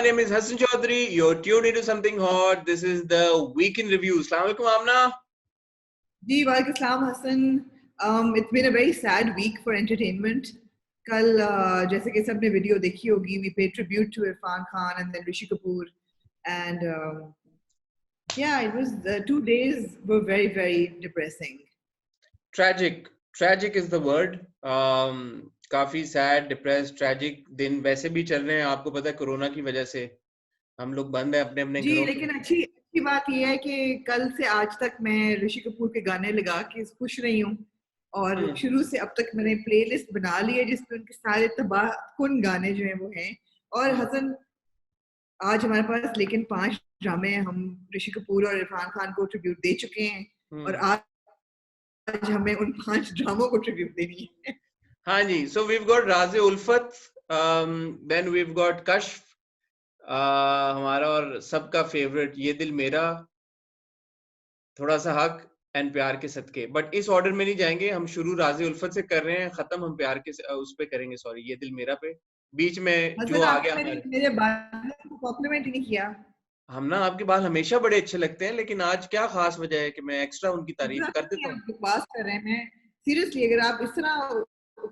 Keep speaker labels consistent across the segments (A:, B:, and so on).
A: my name is Hassan Chaudhary. You're tuned into something hot. This is the Week in Review. Assalamu alaikum, Amna.
B: जी वालेकुम सलाम Hasan. It's been a very sad week for entertainment. कल जैसे कि सबने video देखी होगी, we paid tribute to Irfan Khan and then Rishi Kapoor, and yeah, it was 2 days were very depressing.
A: Tragic is the word. काफी sad, depressed, tragic दिन वैसे भी चल रहे हैं. आपको पता है कोरोना की वजह से हम लोग बंद हैं अपने
B: जी,
A: घरों.
B: लेकिन अच्छी बात यह है कि कल से आज तक मैं ऋषि कपूर के गाने लगा के खुश रही हूँ और शुरू से अब तक मैंने प्लेलिस्ट बना ली है जिसमें उनके सारे तबाहकुन गाने जो हैं वो हैं. और हसन, आज हमारे पास लेकिन 5 ड्रामे हम ऋषि कपूर और इरफान खान को ट्रिब्यूट दे चुके हैं और आज हमें उन 5 ड्रामों को ट्रिब्यूट देनी है.
A: हाँ जी, so we've got राज़े उल्फत, then we've got कश्फ, हमारा और सबका फेवरेट ये दिल मेरा, थोड़ा सा हक एंड प्यार के सदके. बट इस ऑर्डर में नहीं जाएंगे, हम शुरू राज़े उल्फत से कर रहे हैं, खत्म हम प्यार के उस पे करेंगे, सॉरी ये दिल मेरा पे. बीच में जो आ गया
B: मेरे बाल को कॉम्प्लीमेंट ही नहीं किया.
A: हम ना आपके बाल हमेशा बड़े अच्छे लगते हैं, लेकिन आज क्या खास वजह है कि मैं एक्स्ट्रा उनकी तारीफ कर देता हूँ.
B: बात कर रहे हैं, मैं सीरियसली अगर आप इस तरह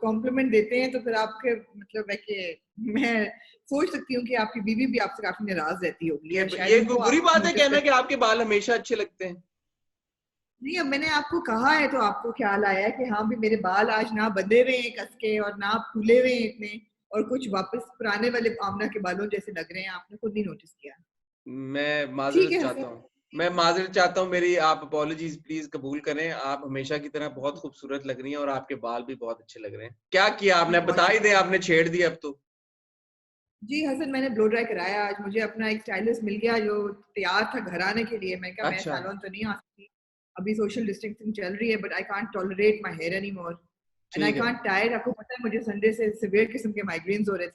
B: कॉम्प्लीमेंट देते हैं तो फिर आपके मतलब है कि मैं सोच सकती हूँ कि आपकी बीवी भी आपसे काफी नाराज रहती होगी.
A: ये बुरी बात है कहना कि आपके बाल हमेशा अच्छे लगते हैं.
B: नहीं, अब मैंने आपको कहा है तो आपको ख्याल आया है कि हाँ भी मेरे बाल आज ना बंधे हुए हैं कस के और ना फूले हुए हैं इतने और कुछ वापस पुराने वाले आमना के बालों जैसे लग रहे हैं. आपने खुद नहीं नोटिस किया.
A: मैं माजरत चाहता हूँ, मेरी आप अपॉलॉजीज प्लीज कबूल करें. आप हमेशा की तरह बहुत खूबसूरत लग रही हैं और आपके बाल भी बहुत अच्छे लग रहे हैं. क्या किया आपने, बता ही दे, आपने छेड़ दिया अब तो.
B: जी हसन, मैंने ब्लो ड्राई कराया आज. मुझे अपना एक स्टाइलिस्ट मिल गया जो तैयार था घर आने के लिए. मैं कहा मैं सैलून तो नहीं आ सकती, अभी सोशल डिस्टेंसिंग चल रही है, but I can't tolerate my hair anymore and I can't tie it. आपको पता है मुझे संडे से सिवियर किस्म के माइग्रेन्स हो रहे थे.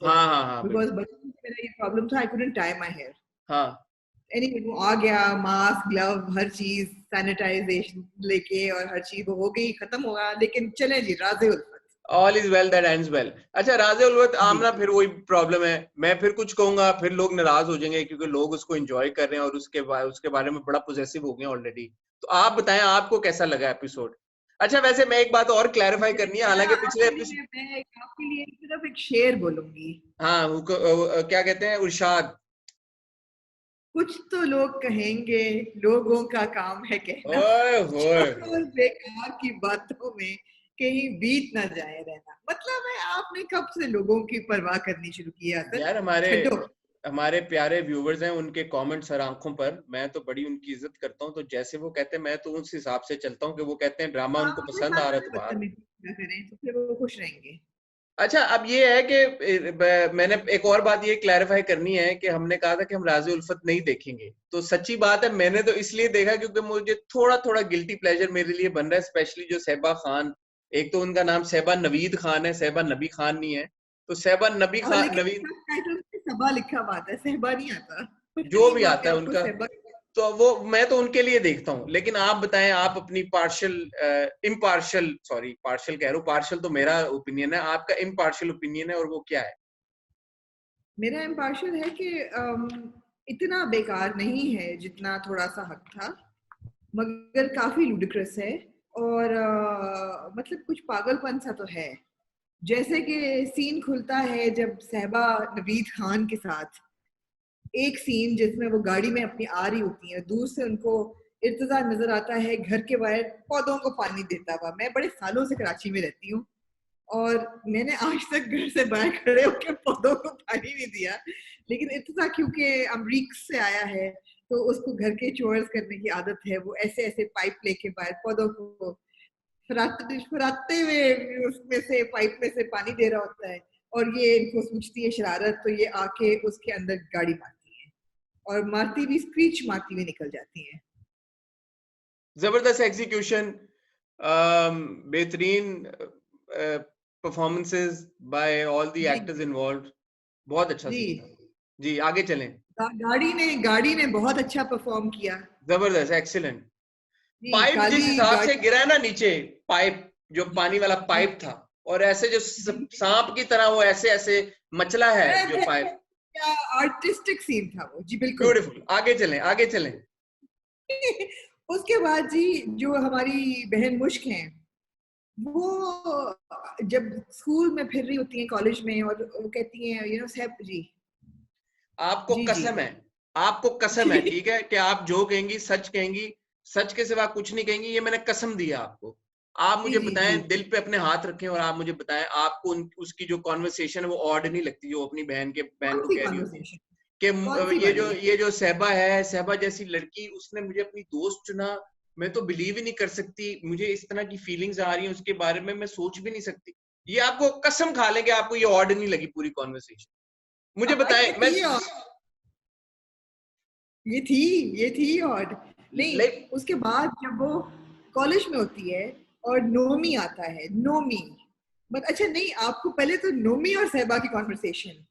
B: बिकॉज़ बचपन से मेरा ये प्रॉब्लम था, I couldn't tie my hair. Anyway वो आ गया, मास्क, ग्लव, हर चीज, सैनिटाइजेशन लेके और हर चीज वो हो गई, खत्म होगा. लेकिन चले जी, राज़े उल्फत,
A: All is well that ends well. अच्छा राज़े उल्फत, आमना फिर वही प्रॉब्लम है, मैं फिर कुछ कहूंगा फिर लोग नाराज हो जाएंगे क्योंकि लोग उसको एंजॉय कर रहे हैं और उसके बारे में बड़ा पॉजिटिव हो गए ऑलरेडी. तो आप बताएं आपको कैसा लगा एपिसोड. अच्छा वैसे मैं एक बात और क्लैरिफाई करनी है, हालांकि पिछले एपिसोड
B: मैं आपके लिए सिर्फ एक शेर बोलूंगी.
A: हाँ, क्या कहते हैं, उर्शाद.
B: कुछ तो लोग कहेंगे, लोगों का काम है कहना, बेकार की बातों में कहीं बीत ना जाए रहना. मतलब है आपने कब से लोगों की परवाह करनी शुरू की है
A: यार. हमारे प्यारे व्यूवर्स हैं, उनके कमेंट्स हर आंखों पर, मैं तो बड़ी उनकी इज्जत करता हूँ. तो जैसे वो कहते हैं मैं तो उस हिसाब से चलता हूँ कि वो कहते हैं ड्रामा उनको पसंद आ रहा है तो
B: फिर वो खुश रहेंगे.
A: अच्छा अब ये है कि मैंने एक और बात ये क्लैरिफाई करनी है कि हमने कहा था कि हम राज़े उल्फत नहीं देखेंगे. तो सच्ची बात है, मैंने तो इसलिए देखा क्योंकि मुझे थोड़ा गिल्टी प्लेजर मेरे लिए बन रहा है, स्पेशली जो सहबा खान, एक तो उनका नाम सहबा नवीद खान है, सहबा नबी खान नहीं है. तो सहबा नबी खान, नवीद
B: सहबा लिखा बात है, सहबा नहीं आता,
A: जो भी आता है उनका. तो वो मैं तो उनके लिए देखता हूँ. लेकिन आप बताएं, आप अपनी पार्शियल कह रहा हूँ, पार्शियल तो मेरा ओपिनियन है, आपका इम्पार्शियल ओपिनियन है और वो क्या है?
B: मेरा इम्पार्शियल है कि इतना बेकार नहीं है जितना थोड़ा सा हक था, मगर काफी लुडिक्रस है और मतलब कुछ पागलपन सा तो है. जैसे कि सीन खुलता है जब सहबा नवीद खान के साथ एक सीन जिसमें वो गाड़ी में अपनी आ रही होती है, दूर से उनको इर्तिजा नजर आता है घर के बाहर पौधों को पानी देता हुआ. मैं बड़े सालों से कराची में रहती हूँ और मैंने आज तक घर से बाहर खड़े होकर पौधों को पानी नहीं दिया, लेकिन इर्तिजा क्योंकि अमरीका से आया है तो उसको घर के चोर्स करने की आदत है. वो ऐसे पाइप लेके बाहर पौधों को फुराते हुए उसमें से पाइप में से पानी दे रहा होता है और ये इनको सूझती है शरारत, तो ये आके उसके अंदर गाड़ी मारती है और मारती भी स्क्रीच मारती हुई निकल जाती है.
A: जबरदस्त एग्जीक्यूशन, बेहतरीन performances by all the actors involved. बहुत अच्छा सीन था जी. आगे चलें.
B: गाड़ी ने बहुत अच्छा परफॉर्म किया.
A: जबरदस्त, एक्सीलेंट. पाइप जिस हिसाब से गिरा है ना नीचे, पाइप जो पानी वाला पाइप था, और ऐसे जो सांप की तरह वो ऐसे मचला है जो पाइप.
B: क्या आर्टिस्टिक सीन था वो जी, बिल्कुल।
A: ब्यूटीफुल, आगे चलें, आगे चलें।
B: उसके बाद जी जो हमारी बहन मुश्क हैं, वो जब स्कूल में फिर रही होती हैं, कॉलेज में, और वो कहती हैं यू नो सैब जी
A: आपको
B: जी जी
A: कसम है, आपको कसम है, ठीक है, कि आप जो कहेंगी सच कहेंगी, सच के सिवा कुछ नहीं कहेंगी, ये मैंने कसम दिया आपको। आप
B: जी
A: मुझे
B: जी जी
A: बताएं, दिल पे अपने हाथ रखें और आप मुझे बताएं, आपको उसकी जो कॉन्वर्सेशन है वो ऑड नहीं लगती, जो अपनी बहन
B: कौन
A: को
B: सी
A: कह रही होती है
B: कॉन्वर्सेशन, कौन सी
A: कि
B: वाली?
A: ये जो सहबा है, सहबा जैसी लड़की, उसने मुझे अपनी दोस्त चुना, मैं तो बिलीव ही नहीं कर सकती, मुझे इस तरह की फीलिंग्स आ रही हैं उसके बारे में, मैं सोच भी नहीं सकती। ये आपको कसम खा लेंगे, आपको ये ऑड नहीं लगी पूरी कॉन्वर्सेशन? मुझे बताएं।
B: ये
A: मैं
B: थी और ये थी और नहीं,
A: ले,
B: उसके बाद जब वो कॉलेज में होती है और नोमी आता है, नोमी, बट अच्छा नहीं, आपको पहले तो नोमी और सहबा की कॉन्वर्सेशन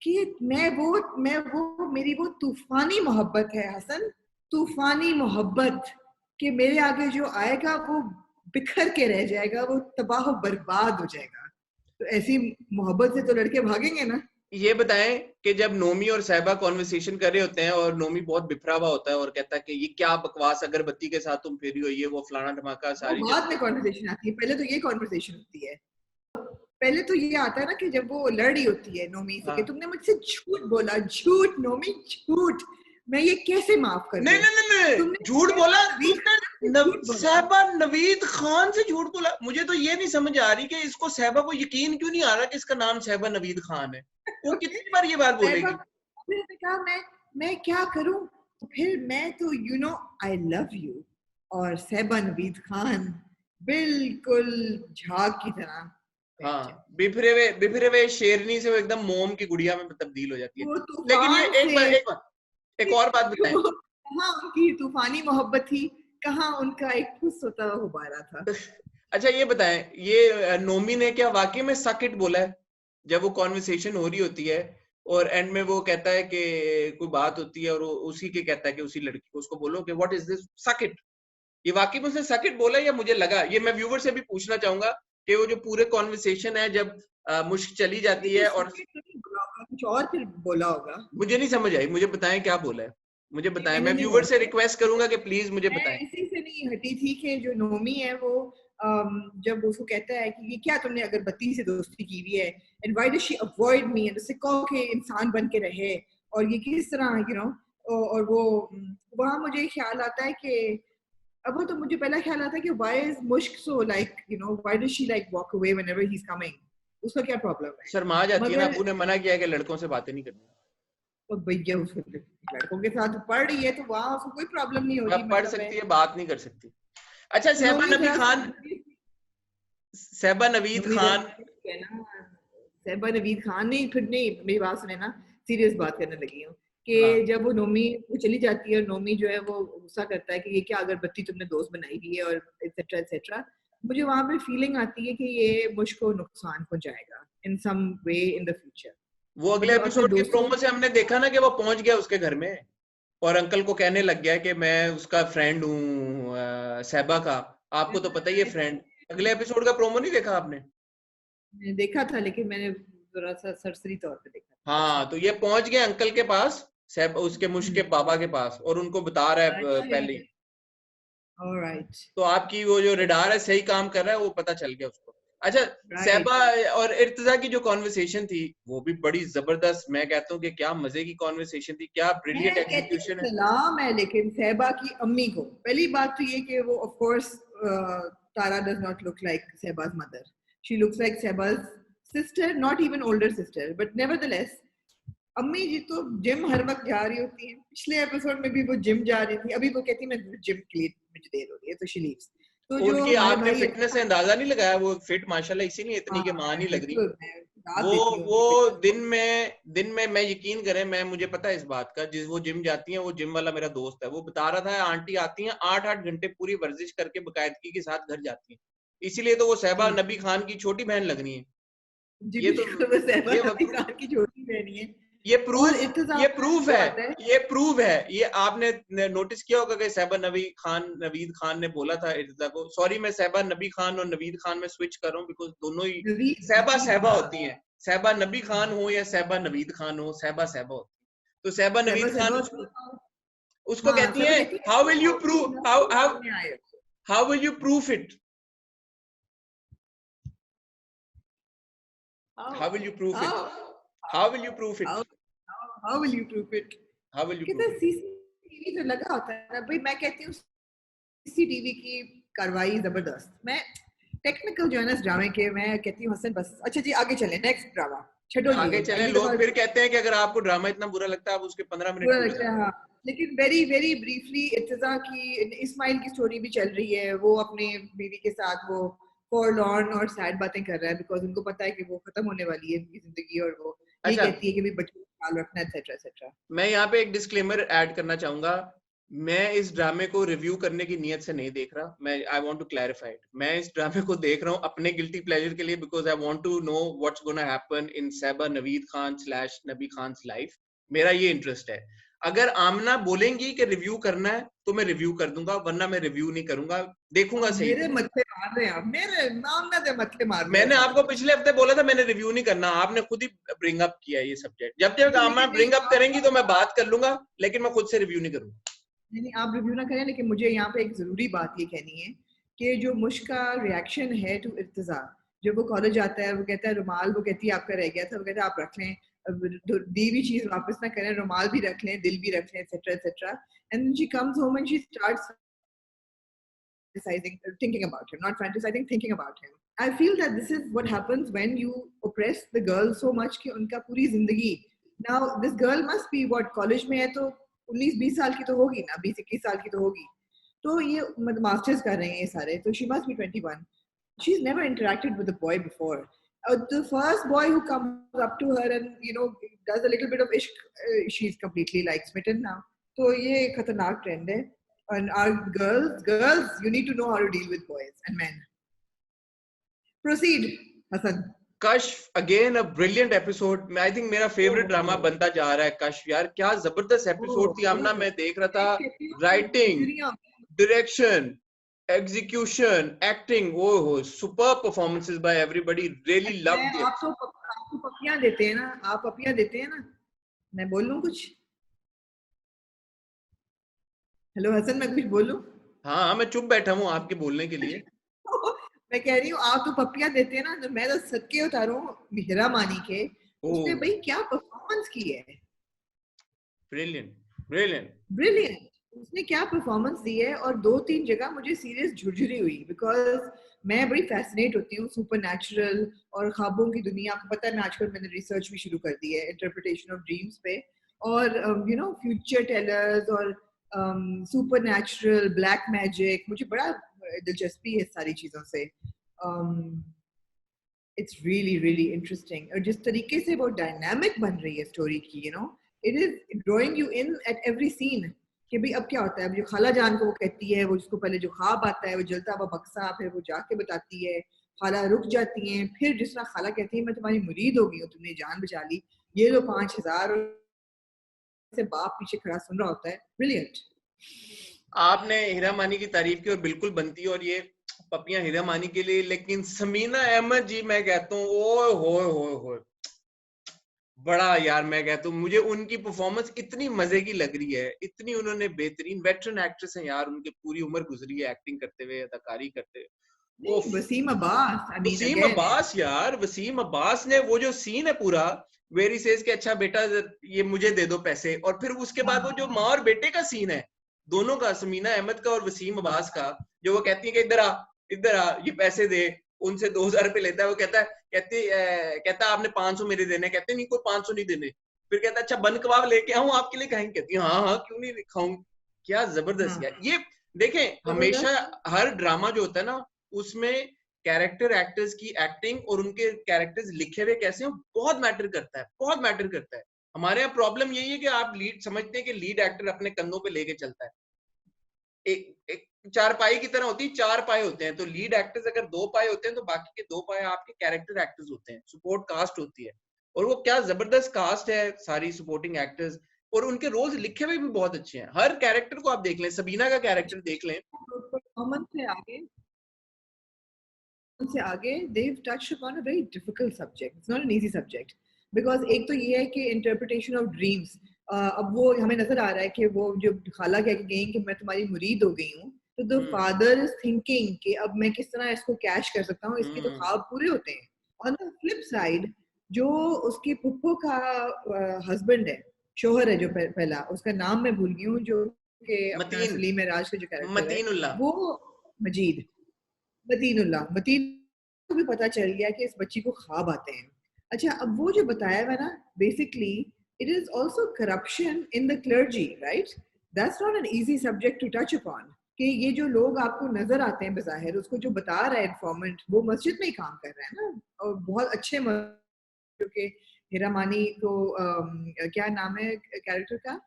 B: कि मैं वो मेरी वो तूफानी मोहब्बत है हसन, तूफानी मोहब्बत, कि मेरे आगे जो आएगा वो बिखर के रह जाएगा, वो तबाह बर्बाद हो जाएगा। तो ऐसी मोहब्बत से तो लड़के भागेंगे ना।
A: ये बताएं कि जब नोमी और साहिबा कॉन्वर्सेशन कर रहे होते हैं और नोमी बहुत बिखरा हुआ होता है और कहता है कि ये क्या बकवास अगरबत्ती के साथ तुम फिर रही हो, ये वो फलाना धमाका
B: वो
A: सारी
B: बाद में कॉन्वर्सेशन आती है, पहले तो ये कॉन्वर्सेशन होती है। पहले तो ये आता है ना कि जब वो लड़ रही होती है नोमी से कि
A: हाँ।
B: तुमने मुझसे झूठ बोला, झूठ नोमी, झूठ, मैं ये कैसे माफ कर
A: नहीं
B: दूं,
A: नहीं नहीं नहीं,
B: तुमने
A: झूठ बोला
B: नवीद
A: उसने।
B: खान से झूठ बोला।
A: साहिबा नवीद खान से झूठ बोला? मुझे तो ये नहीं समझ आ रही कि इसको साहिबा को यकीन क्यों नहीं आ रहा कि इसका नाम साहिबा नवीद खान है। वो कितनी बार ये बात बोलेगी?
B: फिर मैंने कहा मैं क्या करूं, तो फिर मैं तो you know I love you, और सहबा नवीद खान बिल्कुल झाग की तरह बैठ जाए।
A: हाँ, बिफरे हुए शेरनी से वो एकदम मोम की गुड़िया में तब्दील हो जाती है।
B: वो
A: लेकिन ये
B: तूफान से,
A: एक और बात बताएं।
B: वो कहाँ उनकी तूफानी मोहब्बत थी, कहाँ उनका एक फुस होता हुआ गुब्बारा था।
A: अच्छा ये बताएं, ये नोमी ने क्या वाकई में सक इट बोला है जब वो कॉन्वर्सेशन हो रही होती है और एंड में वो कहता है कि कोई बात होती है और वो उसी के कहता है कि उसी लड़की को उसको बोलो कि व्हाट इज दिस, सक इट? ये वाकई में उसने सक इट बोला या मुझे लगा? ये मैं व्यूवर से भी पूछना चाहूंगा कि वो जो पूरे कॉन्वर्सेशन है जब मुश्क चली जाती
B: नहीं,
A: है और
B: सकेट तो नहीं बोला होगा, कुछ और फिर बोला होगा।
A: मुझे नहीं समझ आई, मुझे बताएं क्या बोला है, मुझे
B: नहीं,
A: बताएं,
B: मैंने
A: मैं
B: नहीं
A: व्यूवर से
B: बोला।
A: रिक्वेस्ट करूंगा कि प्लीज मुझे
B: मैं
A: बताएं।
B: इसी से नहीं हटी थी कि जो नोमी है वो जब उसको कहता है कि ये क्या तुमने अगरबत्ती से दोस्ती की हुई है, and why does she avoid me, and उससे कहो कि इंसान बन के रहे, और ये किस तरह यू नो, और वो वहाँ मुझे ख्याल आता है कि अब वो तो मुझे पहला ख्याल आता है कि व्हाई इज मुश्क so like you know why does she like walk away whenever he is coming, उसका क्या प्रॉब्लम है।
A: शर्मा जाती है ना,
B: मगर
A: अबू ने मना किया कि लड़कों से बातें नहीं करनी।
B: तो भैया उसको लड़कों के साथ पढ़ रही है तो वहाँ उसको कोई प्रॉब्लम नहीं
A: वह
B: होगी,
A: पढ़
B: मतलब है।
A: सकती है, बात नहीं कर सकती। अच्छा,
B: तो नोमी जरा
A: सहबा नवीद
B: नोमी जरा
A: खान।
B: है ना, सहबा नवीद खान नहीं, फिर नहीं, मेरी बात सुने ना, सीरियस बात करने लगी हूँ कि
A: हाँ,
B: जब वो नोमी वो चली जाती है और नोमी जो है वो गुस्सा करता है कि ये क्या अगरबत्ती तुमने दोस्त बनाई हुई है, और एक्सेट्रा एक्सेट्रा, मुझे वहां पे फीलिंग आती है कि ये मुझको नुकसान पहुंचाएगा इन सम वे इन द फ्यूचर।
A: वो अगले
B: मतलब अपने
A: एपिसोड के
B: दोस्तों,
A: प्रोमो से हमने देखा ना कि वो पहुंच गया उसके घर में और अंकल को कहने लग गया कि मैं उसका फ्रेंड हूँ, सहबा का। आपको तो पता ही है फ्रेंड। अगले एपिसोड का प्रोमो नहीं देखा आपने?
B: मैंने देखा था लेकिन मैंने थोड़ा सा सरसरी तौर पे देखा था, अच्छा।
A: हाँ, तो ये पहुंच गया अंकल के पास, सहबा उसके मुश्क के बाबा के पास, और उनको बता रहा है पहले ही।
B: ऑलराइट,
A: तो आपकी वो जो रडार है सही काम कर रहा है, वो पता चल गया उसको। अच्छा,
B: राइट।
A: सहबा और इर्तिजा की जो कॉन्वर्सेशन थी वो भी बड़ी जबरदस्त, मैं कहता हूँ कि क्या मजे की कॉन्वर्सेशन थी, क्या ब्रिलियंट
B: मैं कहती हूँ
A: एग्जीक्यूशन है।
B: सलाम है लेकिन सहबा की अम्मी को। पहली बात तो ये कि वो of course Tara does not look like Shahbaz mother, she looks like Shahbaz sister, not even older sister, but nevertheless अम्मी जी तो जिम हर वक्त जा रही होती है। पिछले एपिसोड में भी वो जिम जा रही थी, अभी वो कहती है मैं जिम के लिए मुझे देर हो रही है तो शी लीव्स। तो जो
A: उनकी
B: हमारे
A: आपने
B: भाई
A: फिटनेस से अंदाजा नहीं लगाया, वो फिट माशाल्लाह इसीलिए इतनी
B: हाँ,
A: के मां नहीं लग रही।
B: बिल्कुल मैं दाद
A: वो
B: देती हूँ
A: वो
B: उनकी फिटनेस को।
A: दिन में मैं यकीन करें, मैं मुझे पता है इस बात का, जिस वो जिम जाती है, वो जिम वाला मेरा दोस्त है, वो बता रहा था आंटी आती हैं 8-8 घंटे पूरी वर्जिश करके बाकायदगी के साथ घर जाती हैं, इसीलिए तो वो सहबा
B: जी
A: नबी खान की छोटी बहन लग रही है।
B: जी
A: ये तो
B: बिल्कुल, वो सहबा
A: ये
B: नबी खान की छोटी बहनी है।
A: ये
B: और
A: प्रूफ
B: इत्तेज़ाम
A: ये
B: में
A: प्रूफ
B: जो
A: है,
B: आता है,
A: ये प्रूफ है, ये आपने नोटिस किया होगा कि सहबा नवीद खान ने बोला था इर्तिजा को, सॉरी मैं सहबा नबी खान और नवीद खान में स्विच कर रहा हूँ बिकॉज दोनों ही
B: नवीद
A: सहबा
B: नवीद
A: सहबा
B: हाँ,
A: होती हैं, सहबा नबी खान हो या सहबा नवीद खान हो, सहबा सहबा होती है। तो सहबा नवीद खान उसको
B: हाँ,
A: कहती
B: सब
A: है
B: कहती है
A: हाउ विल यू प्रूव,
B: बाद में आए।
A: How will you proof it, how will you prove it, how will you prove it,
B: How will you prove it?
A: how will you
B: कहता
A: prove it.
B: सीसीटीवी तो लगा होता है ना भाई, मैं कहती हूँ सीसीटीवी की कार्रवाई जबरदस्त। मैं टेक्निकल जो है ना ड्रामे के, मैं कहती हूँ हसन बस। अच्छा जी आगे चले, नेक्स्ट ड्रामा छठो
A: आगे
B: जी।
A: चले, लोग फिर कहते हैं कि अगर आपको ड्रामा इतना बुरा लगता है आप उसके 15 मिनट
B: बुरा
A: क्यों
B: लगता है,
A: बताते हैं.
B: हाँ। लेकिन वेरी वेरी ब्रीफली इर्तिजा की, इस्माइल की स्टोरी भी चल रही है। वो अपने बीवी के साथ वो फॉरलॉर्न और सैड बातें कर रहा है बिकॉज उनको पता है कि वो खत्म होने वाली है उनकी जिंदगी, और वो यही
A: अच्छा,
B: कहती है कि भाई बच्चों का ख्याल रखना एक्सेट्रा एक्सेट्रा।
A: मैं यहाँ पे एक डिस्क्लेमर ऐड करना चाहूंगा, मैं इस ड्रामे को रिव्यू करने की नीयत से नहीं देख रहा, मैं आई वांट टू क्लैरिफाई, मैं इस ड्रामे को देख रहा हूँ अपने गिल्टी प्लेजर के लिए, because I want to know what's gonna happen in Sahba Naveed Khan slash Nabi Khan life. मेरा ये इंटरेस्ट है। अगर आमना बोलेंगी कि रिव्यू करना है तो मैं रिव्यू कर दूंगा, वरना मैं रिव्यू नहीं करूंगा, देखूंगा सही।
B: मेरे मत्थे मार रहे हैं आप, मेरे मामला दे मत्थे मार रहे
A: मैंने
B: हैं।
A: आपको पिछले हफ्ते बोला था मैंने रिव्यू नहीं करना, आपने खुद ही ब्रिंग अप किया ये सब्जेक्ट। जब तक आमना ब्रिंग अप करेंगी तो मैं बात कर लूंगा, लेकिन मैं खुद से रिव्यू नहीं करूंगा।
B: नहीं, आप रिव्यू ना करें, लेकिन मुझे यहाँ पे एक जरूरी बात ये कहनी है कि जो मुश्क का रिएक्शन है टू इर्तिजा, जब वो कॉलेज आता है वो कहता है रुमाल, वो कहती है आपका रह गया था, वो कहता है आप रख लें, दी हुई चीज वापस ना करें, रुमाल भी रख लें, दिल भी रख लें, etcetera etcetera. And she comes home and she starts fantasizing, thinking about him, not fantasizing, thinking about him. I feel that this is what happens when you oppress the girl so much कि उनका पूरी जिंदगी, now this girl must be what, college में है तो 19-20 साल की तो होगी ना, 20-21 साल की तो होगी, तो ये मास्टर्स कर रहे हैं ये सारे, तो she must be 21. She's never interacted with a boy before. The first boy who comes up to her and does a little bit of ishq, she's completely like smitten now. तो ये खतरनाक trend है. And our girls, you need to know how to deal with boys and men. Proceed, Hassan.
A: Kashf again a brilliant episode, I think मेरा favourite drama बनता जा रहा है कश्फ। यार क्या जबरदस्त एपिसोड थी आमना, मैं देख रहा था, राइटिंग, डायरेक्शन, एग्जीक्यूशन, एक्टिंग, ओ हो, super performances by everybody, really loved it.
B: आपको पपियां देते हैं ना, आप पपियां देते हैं ना, मैं बोल लूं कुछ? हेलो हसन, मैं कुछ बोलूं?
A: हाँ, मैं चुप बैठा हूँ आपके बोलने के लिए।
B: मैं कह रही हूँ आप तो पपियां देते हैं ना, तो मैं तो सदके उतारूं हीरा मानी के, उसने भाई क्या परफॉर्मेंस की है।
A: ब्रिलियंट ब्रिलियंट
B: ब्रिलियंट, उसने क्या परफॉर्मेंस दी है। और 2-3 जगह मुझे सीरियस झुरझुरी हुई, बिकॉज मैं बड़ी फैसिनेट होती हूँ सुपर नेचुरल और ख्वाबों की दुनिया। आपको पता है मैं आजकल मैंने रिसर्च भी शुरू कर दी है इंटरप्रिटेशन ऑफ ड्रीम्स पे, और फ्यूचर टेलर्स और सुपर नेचुरल ब्लैक मैजिक, मुझे बड़ा दिलचस्पी है सारी चीजों से। इट्स रियली रियली इंटरेस्टिंग, और जिस तरीके से वो डायनामिक बन रही है स्टोरी की, it is drawing you in at every scene कि भाई अब क्या होता है। अब जो खाला जान को वो कहती है, वो जिसको पहले जो ख्वाब आता है वो जलता हुआ बक्सा, फिर वो जाके बताती है, खाला रुक जाती हैं, फिर जिस तरह खाला कहती है मैं तुम्हारी मुरीद हो गई हूँ, तुमने जान बचा ली, ये लो 5,000 से बाप पीछे खड़ा सुन रहा होता है। ब्रिलियंट।
A: आपने हीरा मानी की तारीफ की और बिल्कुल बनती है, और ये पपियां हीरा मानी के लिए, लेकिन समीना अहमद जी मैं कहता हूँ ओए होए होए होए, बड़ा यार, मैं कहता हूँ मुझे उनकी परफॉर्मेंस इतनी मजे की लग रही है, इतनी उन्होंने बेहतरीन, वेटरन एक्ट्रेस है यार, उनकी पूरी उम्र गुजरी है एक्टिंग करते हुए, अदाकारी करते हुए।
B: वसीम अब्बास,
A: वसीम अब्बास यार, वसीम अब्बास ने वो जो सीन है पूरा, वेरी सेज के अच्छा बेटा ये मुझे दे दो पैसे, और फिर उसके बाद वो जो माँ और बेटे का सीन है दोनों का, समीना अहमद का और वसीम अब्बास का, जो वो कहती है कि इधर आ ये पैसे दे, उनसे 2,000 रुपए लेता है, वो कहता आपने 500 मेरे देने, कहते नहीं कोई 500 नहीं देने, फिर कहता अच्छा बन कबाब लेके आऊं आपके लिए, खाएंगे, कहती हाँ हाँ क्यों नहीं खाऊं। क्या जबरदस्त यार ये। देखें हमेशा हर ड्रामा जो होता है ना, उसमें कैरेक्टर एक्टर्स की एक्टिंग और उनके कैरेक्टर्स लिखे हुए कैसे हो बहुत मैटर करता है, बहुत मैटर करता है। हमारे यहाँ प्रॉब्लम यही है कि आप लीड समझते हैं कि लीड एक्टर अपने कंधों पे लेके चलता है, एक चार पाई की तरह होती है, 4 पाए होते हैं, तो लीड एक्टर्स अगर 2 पाए होते हैं तो बाकी के 2 पाए आपके कैरेक्टर एक्टर्स होते हैं, सपोर्ट कास्ट होती है, और वो क्या जबरदस्त कास्ट है सारी सपोर्टिंग एक्टर्स, और उनके रोल्स लिखे हुए भी बहुत अच्छे हैं। हर कैरेक्टर को आप देख लें, सबीना का कैरेक्टर देख लें,
B: परफॉर्मेंस से आगे से आगे they've touched upon a very difficult subject. It's not an easy subject because एक तो ये है कि interpretation of dreams. अब वो हमें नजर आ रहा है कि वो जो खाला कह के गई कि मैं तुम्हारी मुरीद हो गई हूँ, तो the father is thinking कि अब मैं किस तरह इसको कैश कर सकता हूँ, इसके तो ख्वाब पूरे होते हैं. On the flip side, जो उसकी पुप्पो का हस्बैंड है, शोहर है जो पहला, उसका नाम मैं भूल गई हूँ, जो कि अपना सलीम राज का जो कैरेक्टर है, वो मजीद मतीन को भी पता चल गया कि इस बच्ची को ख्वाब आते हैं. अच्छा, अब वो जो बताया हुआ ना, basically it is also corruption in the clergy, right? That's not an easy subject to touch upon. कि ये जो लोग आपको नजर आते हैं बज़ाहिर, उसको जो बता रहा है इन्फॉर्मेंट, वो मस्जिद में ही काम कर रहा है ना, और बहुत अच्छे क्योंकि हिरामानी को क्या नाम है कैरेक्टर का,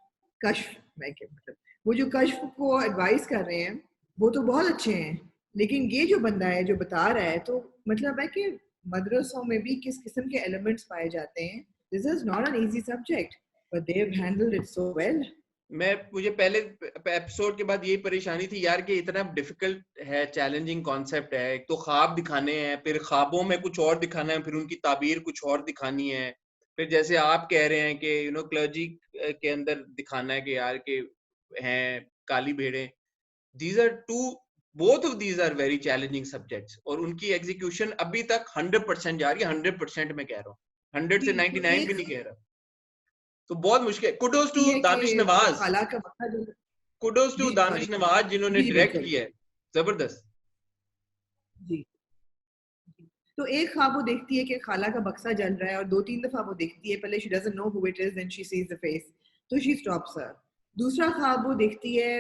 B: कश्फ, मतलब वो जो कश्फ को एडवाइस कर रहे हैं वो तो बहुत अच्छे हैं, लेकिन ये जो बंदा है जो बता रहा है, तो मतलब है कि मदरसों में भी किस किस्म के एलिमेंट्स पाए जाते हैं. This is not an easy subject, but they've handled it so well.
A: मुझे पहले एपिसोड के बाद यही परेशानी थी यार कि इतना डिफिकल्ट है, चैलेंजिंग कॉन्सेप्ट है. एक तो ख्वाब दिखाने हैं, फिर ख्वाबों में कुछ और दिखाना है, फिर उनकी ताबीर कुछ और दिखानी है, फिर जैसे आप कह रहे हैं कि क्लर्जी के अंदर दिखाना है कि यार के हैं काली भेड़ें. These are both of these are very challenging subjects, और उनकी एग्जीक्यूशन अभी तक 100% जा रही है. 100% मैं कह रहा हूँ, 100 से 99 भी नहीं कह रहा. तो बहुत मुश्किल. Kudos to Danish Nawaz, kudos to Danish Nawaz जिन्होंने डायरेक्ट किया है, जबरदस्त.
B: जी. तो एक ख्वाब वो देखती है कि खाला का बक्सा जल रहा है, और 2-3 दफा वो देखती है. पहले she doesn't know who it is, then she sees the face, तो she stops her. दूसरा ख्वाब वो देखती है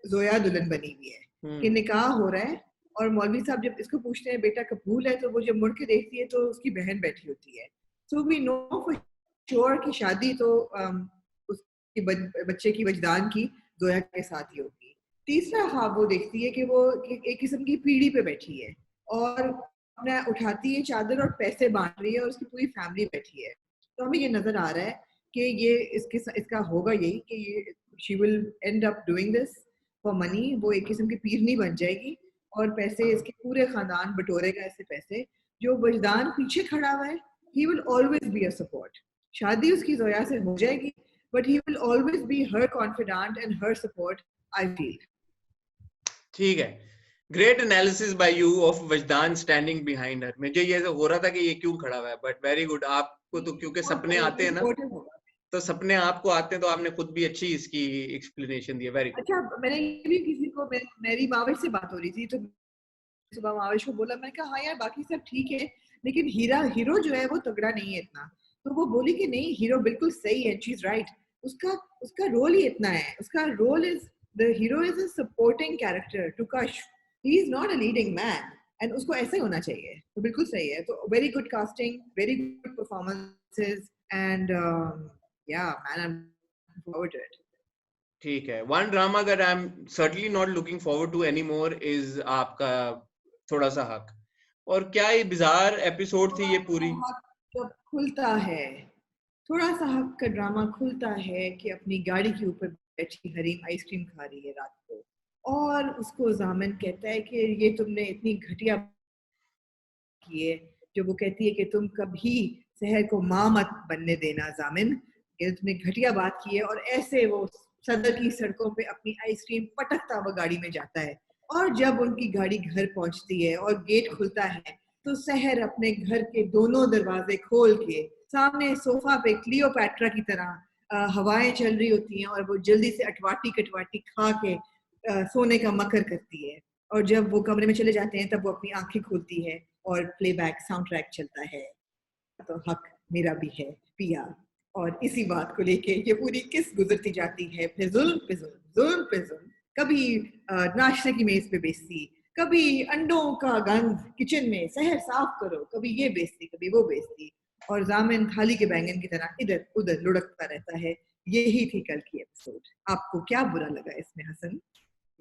B: जोया दुल्हन बनी हुई है कि निकाह हो रहा है, और मौलवी साहब जब इसको पूछते हैं बेटा कबूल है, तो वो जब मुड़ के देखती है तो उसकी बहन बैठी होती है. So we know for sure कि शादी तो उसके बच्चे की वजदान की जोया के साथ ही होगी. तीसरा ख्वाब वो देखती है कि वो एक किस्म की पीढ़ी पे बैठी है और अपना उठाती है चादर और पैसे बांट रही है, और उसकी पूरी फैमिली बैठी है. तो हमें ये नजर आ रहा है कि ये इसका होगा यही कि ये she will end up doing this for money. वो एक किस्म की पीरनी बन जाएगी और पैसे इसके पूरे खानदान बटोरेगा ऐसे पैसे. जो वजदान पीछे खड़ा हुआ है, he will always be a support. शादी उसकी जोया से हो जाएगी, but he will always be her confidant and her support, I feel.
A: ठीक है. Great analysis by you of Wajdan standing behind her. मुझे ये हो रहा था कि ये क्यों खड़ा हुआ है, बट वेरी गुड. आपको तो क्योंकि सपने आते हैं ना, तो सपने आपको आते हैं, तो आपने खुद भी अच्छी इसकी एक्सप्लेनेशन दी है. Very good.
B: अच्छा, मैंने ये भी किसी को, मेरी माविश से बात हो रही थी, तो सुबह माविश को बोला, मैं कहा हाँ यार बाकी सब ठीक है, लेकिन हीरो जो है वो तगड़ा नहीं है इतना. तो वो बोली कि नहीं, हीरो बिल्कुल सही है, शी इज राइट. उसका रोल ही इतना है. उसका role is, the hero is a supporting character to Kashf. He is not a leading man, and उसको ऐसा ही होना चाहिए. तो बिल्कुल सही है. तो very good casting, very good performances, and yeah man, I am looking forward to it.
A: ठीक है. One drama that I am certainly not looking forward to any more is आपका थोड़ा सा हक. और क्या ये बिजार एपिसोड थी ये पूरी.
B: जब खुलता है थोड़ा सा हक का ड्रामा खुलता है कि अपनी गाड़ी के ऊपर बैठी हरीम आइसक्रीम खा रही है रात को, और उसको जामिन कहता है कि ये तुमने इतनी घटिया की है. जो वो कहती है कि तुम कभी शहर को माँ मत बनने देना जामिन, ये तुमने घटिया बात की है. और ऐसे वो सदर की सड़कों पे अपनी आइसक्रीम पटकता हुआ गाड़ी में जाता है. और जब उनकी गाड़ी घर पहुंचती है और गेट खुलता है, तो शहर अपने घर के दोनों दरवाजे खोल के सामने सोफा पे क्लियोपैट्रा की तरह हवाएं चल रही होती हैं, और वो जल्दी से अटवाटी कटवाटी खा के सोने का मकर करती है. और जब वो कमरे में चले जाते हैं, तब वो अपनी आंखें खोलती है और प्लेबैक साउंड ट्रैक चलता है. तो हक मेरा भी है पिया. और इसी बात को लेके ये पूरी किस गुजरती जाती है, फिर जुल्म पे जुल्म, जुल्म पे जुल्म. कभी नाश्ते की मेज पे बेइज्जती, कभी अंडों का गंध किचन में, शहर साफ करो, कभी ये बेइज्जती, कभी वो बेइज्जती. और जामिन थाली के बैंगन की तरह इधर उधर लुढ़कता रहता है. यही थी कल की एपिसोड. आपको क्या बुरा लगा इसमें हसन?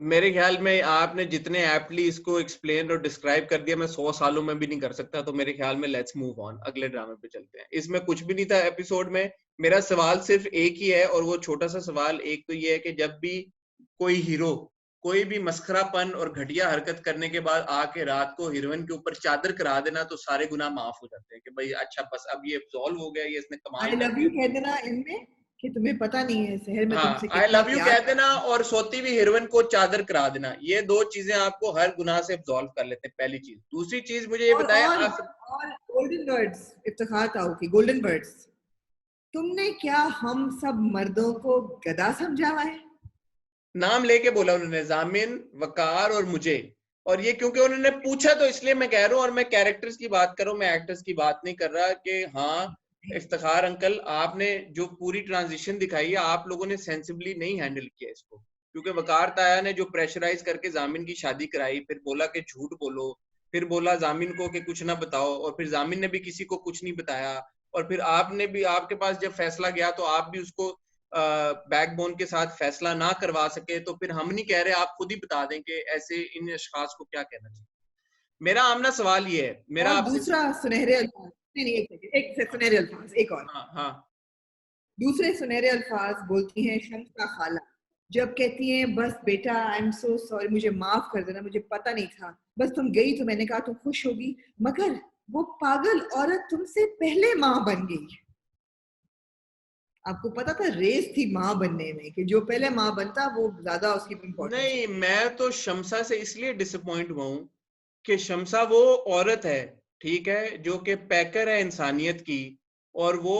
A: मेरे ख्याल में आपने जितने एप्टली इसको एक्सप्लेन और डिस्क्राइब कर दिया, मैं 100 सालों में भी नहीं कर सकता. तो मेरे ख्याल में लेट्स मूव ऑन, अगले ड्रामे पे चलते हैं. इसमें कुछ भी नहीं था एपिसोड में. मेरा सवाल सिर्फ एक ही है, और वो छोटा सा सवाल एक तो ये है कि जब भी कोई हीरो कोई भी मस्खरापन और घटिया हरकत करने के बाद आके रात को हीरोइन के ऊपर चादर करा देना तो सारे गुनाह माफ हो जाते हैं कि भाई अच्छा बस अब ये सॉल्व हो गया, ये इसने कमाल
B: आई
A: कर
B: लव यू
A: दिया।
B: कह देना इनमें कि तुम्हें पता नहीं है शहर में
A: हाँ,
B: तुमसे
A: आई
B: कितना
A: लव यू
B: प्यार
A: कह देना
B: करते हैं।
A: और सोती हुई हीरोइन को चादर करा देना, ये 2 चीजें आपको हर गुनाह से अब्सॉल्व कर लेते हैं, पहली चीज। दूसरी चीज मुझे ये
B: और
A: बताया
B: और और गोल्डन वर्ड्स इफ्तिखार ताऊ की गोल्डन वर्ड्स, तुमने क्या हम सब मर्दों को गधा समझा हुआ है?
A: नाम लेके बोला उन्होंने, जामिन, वकार और मुझे। और ये क्योंकि उन्होंने पूछा तो इसलिए मैं कह रहा हूँ, और मैं कैरेक्टर्स की बात कर रहा हूँ, मैं एक्टर्स की बात नहीं कर रहा कि हाँ इफ्तिखार अंकल आपने जो पूरी ट्रांजिशन दिखाई है आप लोगों ने सेंसिबली नहीं हैंडल किया इसको। क्योंकि वकार ताया ने जो प्रेशराइज करके जामिन की शादी कराई, फिर बोला कि झूठ बोलो, फिर बोला जामिन को कि कुछ ना बताओ, और फिर जामिन ने भी किसी को कुछ नहीं बताया, और फिर आपने भी, आपके पास जब फैसला गया तो आप भी उसको बैकबोन के साथ फैसला ना करवा सके, तो फिर हम नहीं कह रहे, आप खुद ही बता दें कि ऐसे इन अशखास को क्या कहना चाहिए। मेरा आमना सवाल ये है, मेरा
B: और
A: आपसे।
B: दूसरा सुनहरे अल्फाज, नहीं एक सेकंड, एक से सुनहरे अल्फाज, एक और
A: हाँ हाँ
B: दूसरे सुनहरे अल्फाज बोलती हैं शम्स खाला, जब कहती हैं बस बेटा आई एम सो सॉरी, मुझे माफ कर देना, मुझे पता नहीं था, बस तुम गई तो मैंने कहा तुम खुश होगी, मगर वो पागल औरत तुमसे पहले माँ बन गई। आपको पता था रेस थी माँ बनने में कि जो पहले माँ बनता वो ज्यादा उसकी इम्पोर्टेंस
A: नहीं,
B: होती।
A: मैं तो शमसा से इसलिए डिसअपॉइंट हुआ हूं कि शमसा वो औरत है, ठीक है, जो कि पैकर है इंसानियत की, और वो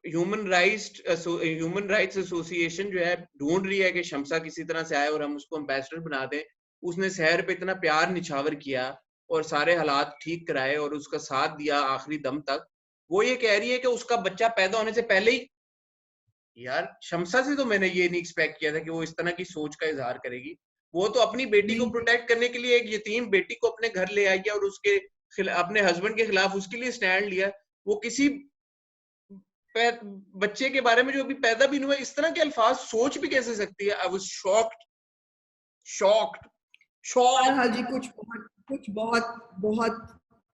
A: ह्यूमन राइट्स एसोसिएशन जो है ढूंढ रही है कि शमसा किसी तरह से आए और हम उसको एम्बेसडर बना दें। उसने शहर पे इतना प्यार निछावर किया और सारे हालात ठीक कराए और उसका साथ दिया आखिरी दम तक। वो ये कह रही है कि उसका बच्चा पैदा होने से पहले ही, यार शमसा से तो मैंने ये नहीं एक्सपेक्ट किया था कि वो इस तरह की सोच का इजहार करेगी। वो तो अपनी बेटी को
B: नहीं
A: प्रोटेक्ट करने के लिए एक यतीम बेटी को अपने घर ले आई है और उसके अपने हस्बैंड के खिलाफ उसके लिए स्टैंड लिया। वो किसी बच्चे के बारे में जो अभी पैदा भी नहीं हुआ इस तरह के अल्फाज सोच भी कैसे सकती है। आई वाज शॉक्ड, शॉक्ड,
B: बहरहाल
A: शॉक्ड।
B: जी कुछ बहुत बहुत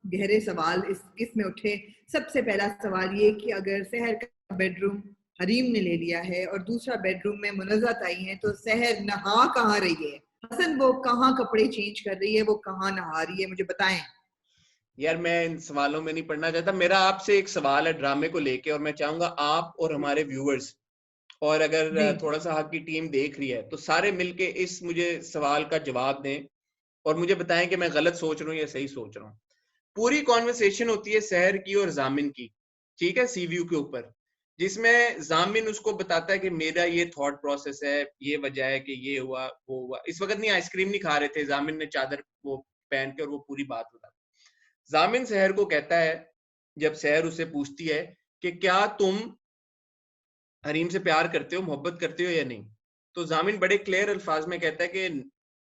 B: गहरे सवाल इसमें उठे। सबसे पहला सवाल ये कि अगर सहर का बेडरूम हरीम ने ले लिया है और दूसरा बेडरूम में मुनज़्ज़त आई है तो सहर नहा कहाँ रही है? हसन वो कहाँ कपड़े चेंज कर रही है, वो कहाँ नहा रही है, मुझे बताएं।
A: यार मैं इन सवालों में नहीं पढ़ना चाहता। मेरा आपसे एक सवाल है ड्रामे को लेके, और मैं चाहूंगा आप और हमारे व्यूअर्स, और
B: जी
A: अगर थोड़ा सा हक की टीम देख रही है तो सारे मिलके इस मुझे सवाल का जवाब दें और मुझे बताएं कि मैं गलत सोच रहा हूँ या सही सोच रहा हूँ। पूरी कॉन्वर्सेशन होती है सहर की और जामिन की, ठीक है, सीव्यू के ऊपर, जिसमें जामिन उसको बताता है कि मेरा ये थॉट प्रोसेस है, ये वजह है कि ये हुआ वो हुआ। इस वक्त नहीं, आइसक्रीम नहीं खा रहे थे, जामिन ने चादर वो पहन के, और वो पूरी बात बता। जामिन सहर को कहता है, जब सहर उसे पूछती है कि क्या तुम हरीम से प्यार करते हो, मोहब्बत करते हो या नहीं, तो जामिन बड़े क्लियर अल्फाज में कहता है कि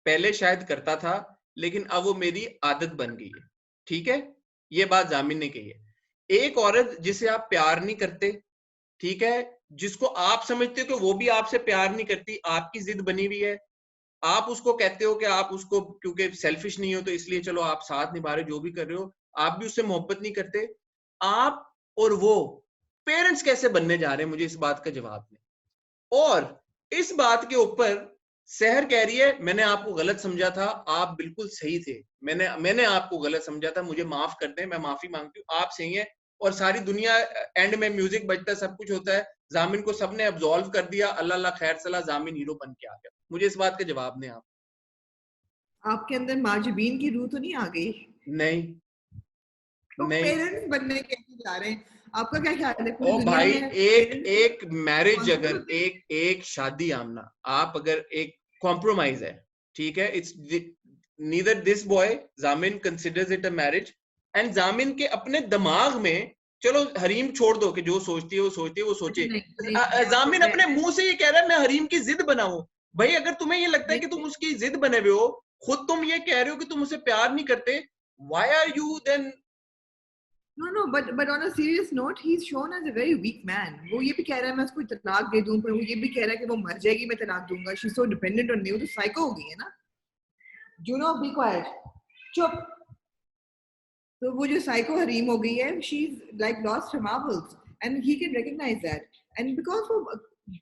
A: पहले शायद करता था लेकिन अब वो मेरी आदत बन गई है। ठीक है, ये बात जामिन ने कही है। एक औरत जिसे आप प्यार नहीं करते, ठीक है, जिसको आप समझते हो कि वो भी आपसे प्यार नहीं करती, आपकी जिद बनी हुई है, आप उसको कहते हो कि आप उसको क्योंकि सेल्फिश नहीं हो तो इसलिए चलो आप साथ निभा रहे हो, जो भी कर रहे हो, आप भी उससे मोहब्बत नहीं करते, आप और वो पेरेंट्स कैसे बनने जा रहे हैं, मुझे इस बात का जवाब दें। और इस बात के ऊपर सहर कह रही है मैंने आपको गलत समझा था, आप बिल्कुल सही थे, मैंने आपको गलत समझा था, मुझे माफ कर दें, मैं माफी मांगती हूँ, आप सही है। और सारी दुनिया, एंड में म्यूजिक बजता है, सब कुछ होता है, जामिन को सबने अब्सॉल्व कर दिया, अल्लाह अल्लाह खैर सला, जामिन हीरो बन के आ गया। मुझे इस बात का जवाब दें आप।
B: आपके अंदर माजिबीन की रूह तो नहीं आ गई?
A: नहीं,
B: तो
A: नहीं।
B: पेरेंट्स बनने कैसे जा रहे हैं? आपका क्या ख्याल है पूरी
A: ओ
B: दुनिया
A: भाई,
B: में
A: एक
B: पेरेंट्स
A: एक मैरिज,
B: रिस्पॉन्सिबल
A: अगर
B: होते हैं?
A: एक शादी आमना, आप अगर एक कॉम्प्रोमाइज है, ठीक है, इट्स नीदर दिस बॉय जामिन considers it a marriage, and जामिन के अपने दिमाग में, चलो हरीम छोड़ दो कि जो सोचती है वो सोचती है, वो सोचे,
B: अच्छा नहीं नहीं मैं आपको
A: जामिन अपने मुंह से ये कह रहा है मैं हरीम की जिद बनाऊं। भाई अगर तुम्हें ये लगता है कि तुम
B: नहीं
A: उसकी जिद बने हुए हो, खुद तुम ये कह रहे हो कि तुम उसे प्यार नहीं करते, why are you then.
B: no but on a serious note he's shown as a very weak man. वो ये भी कह रहा है मैं उसको तलाक दे दूं, पर वो ये भी कह रहा है कि वो मर जाएगी मैं तलाक दूंगा, she's so dependent on me, वो तो साइको हो गई है ना। Juno be quiet, चुप। तो वो जो साइको हरीम हो गई है, she's like lost her marbles and he can recognize that, and because वो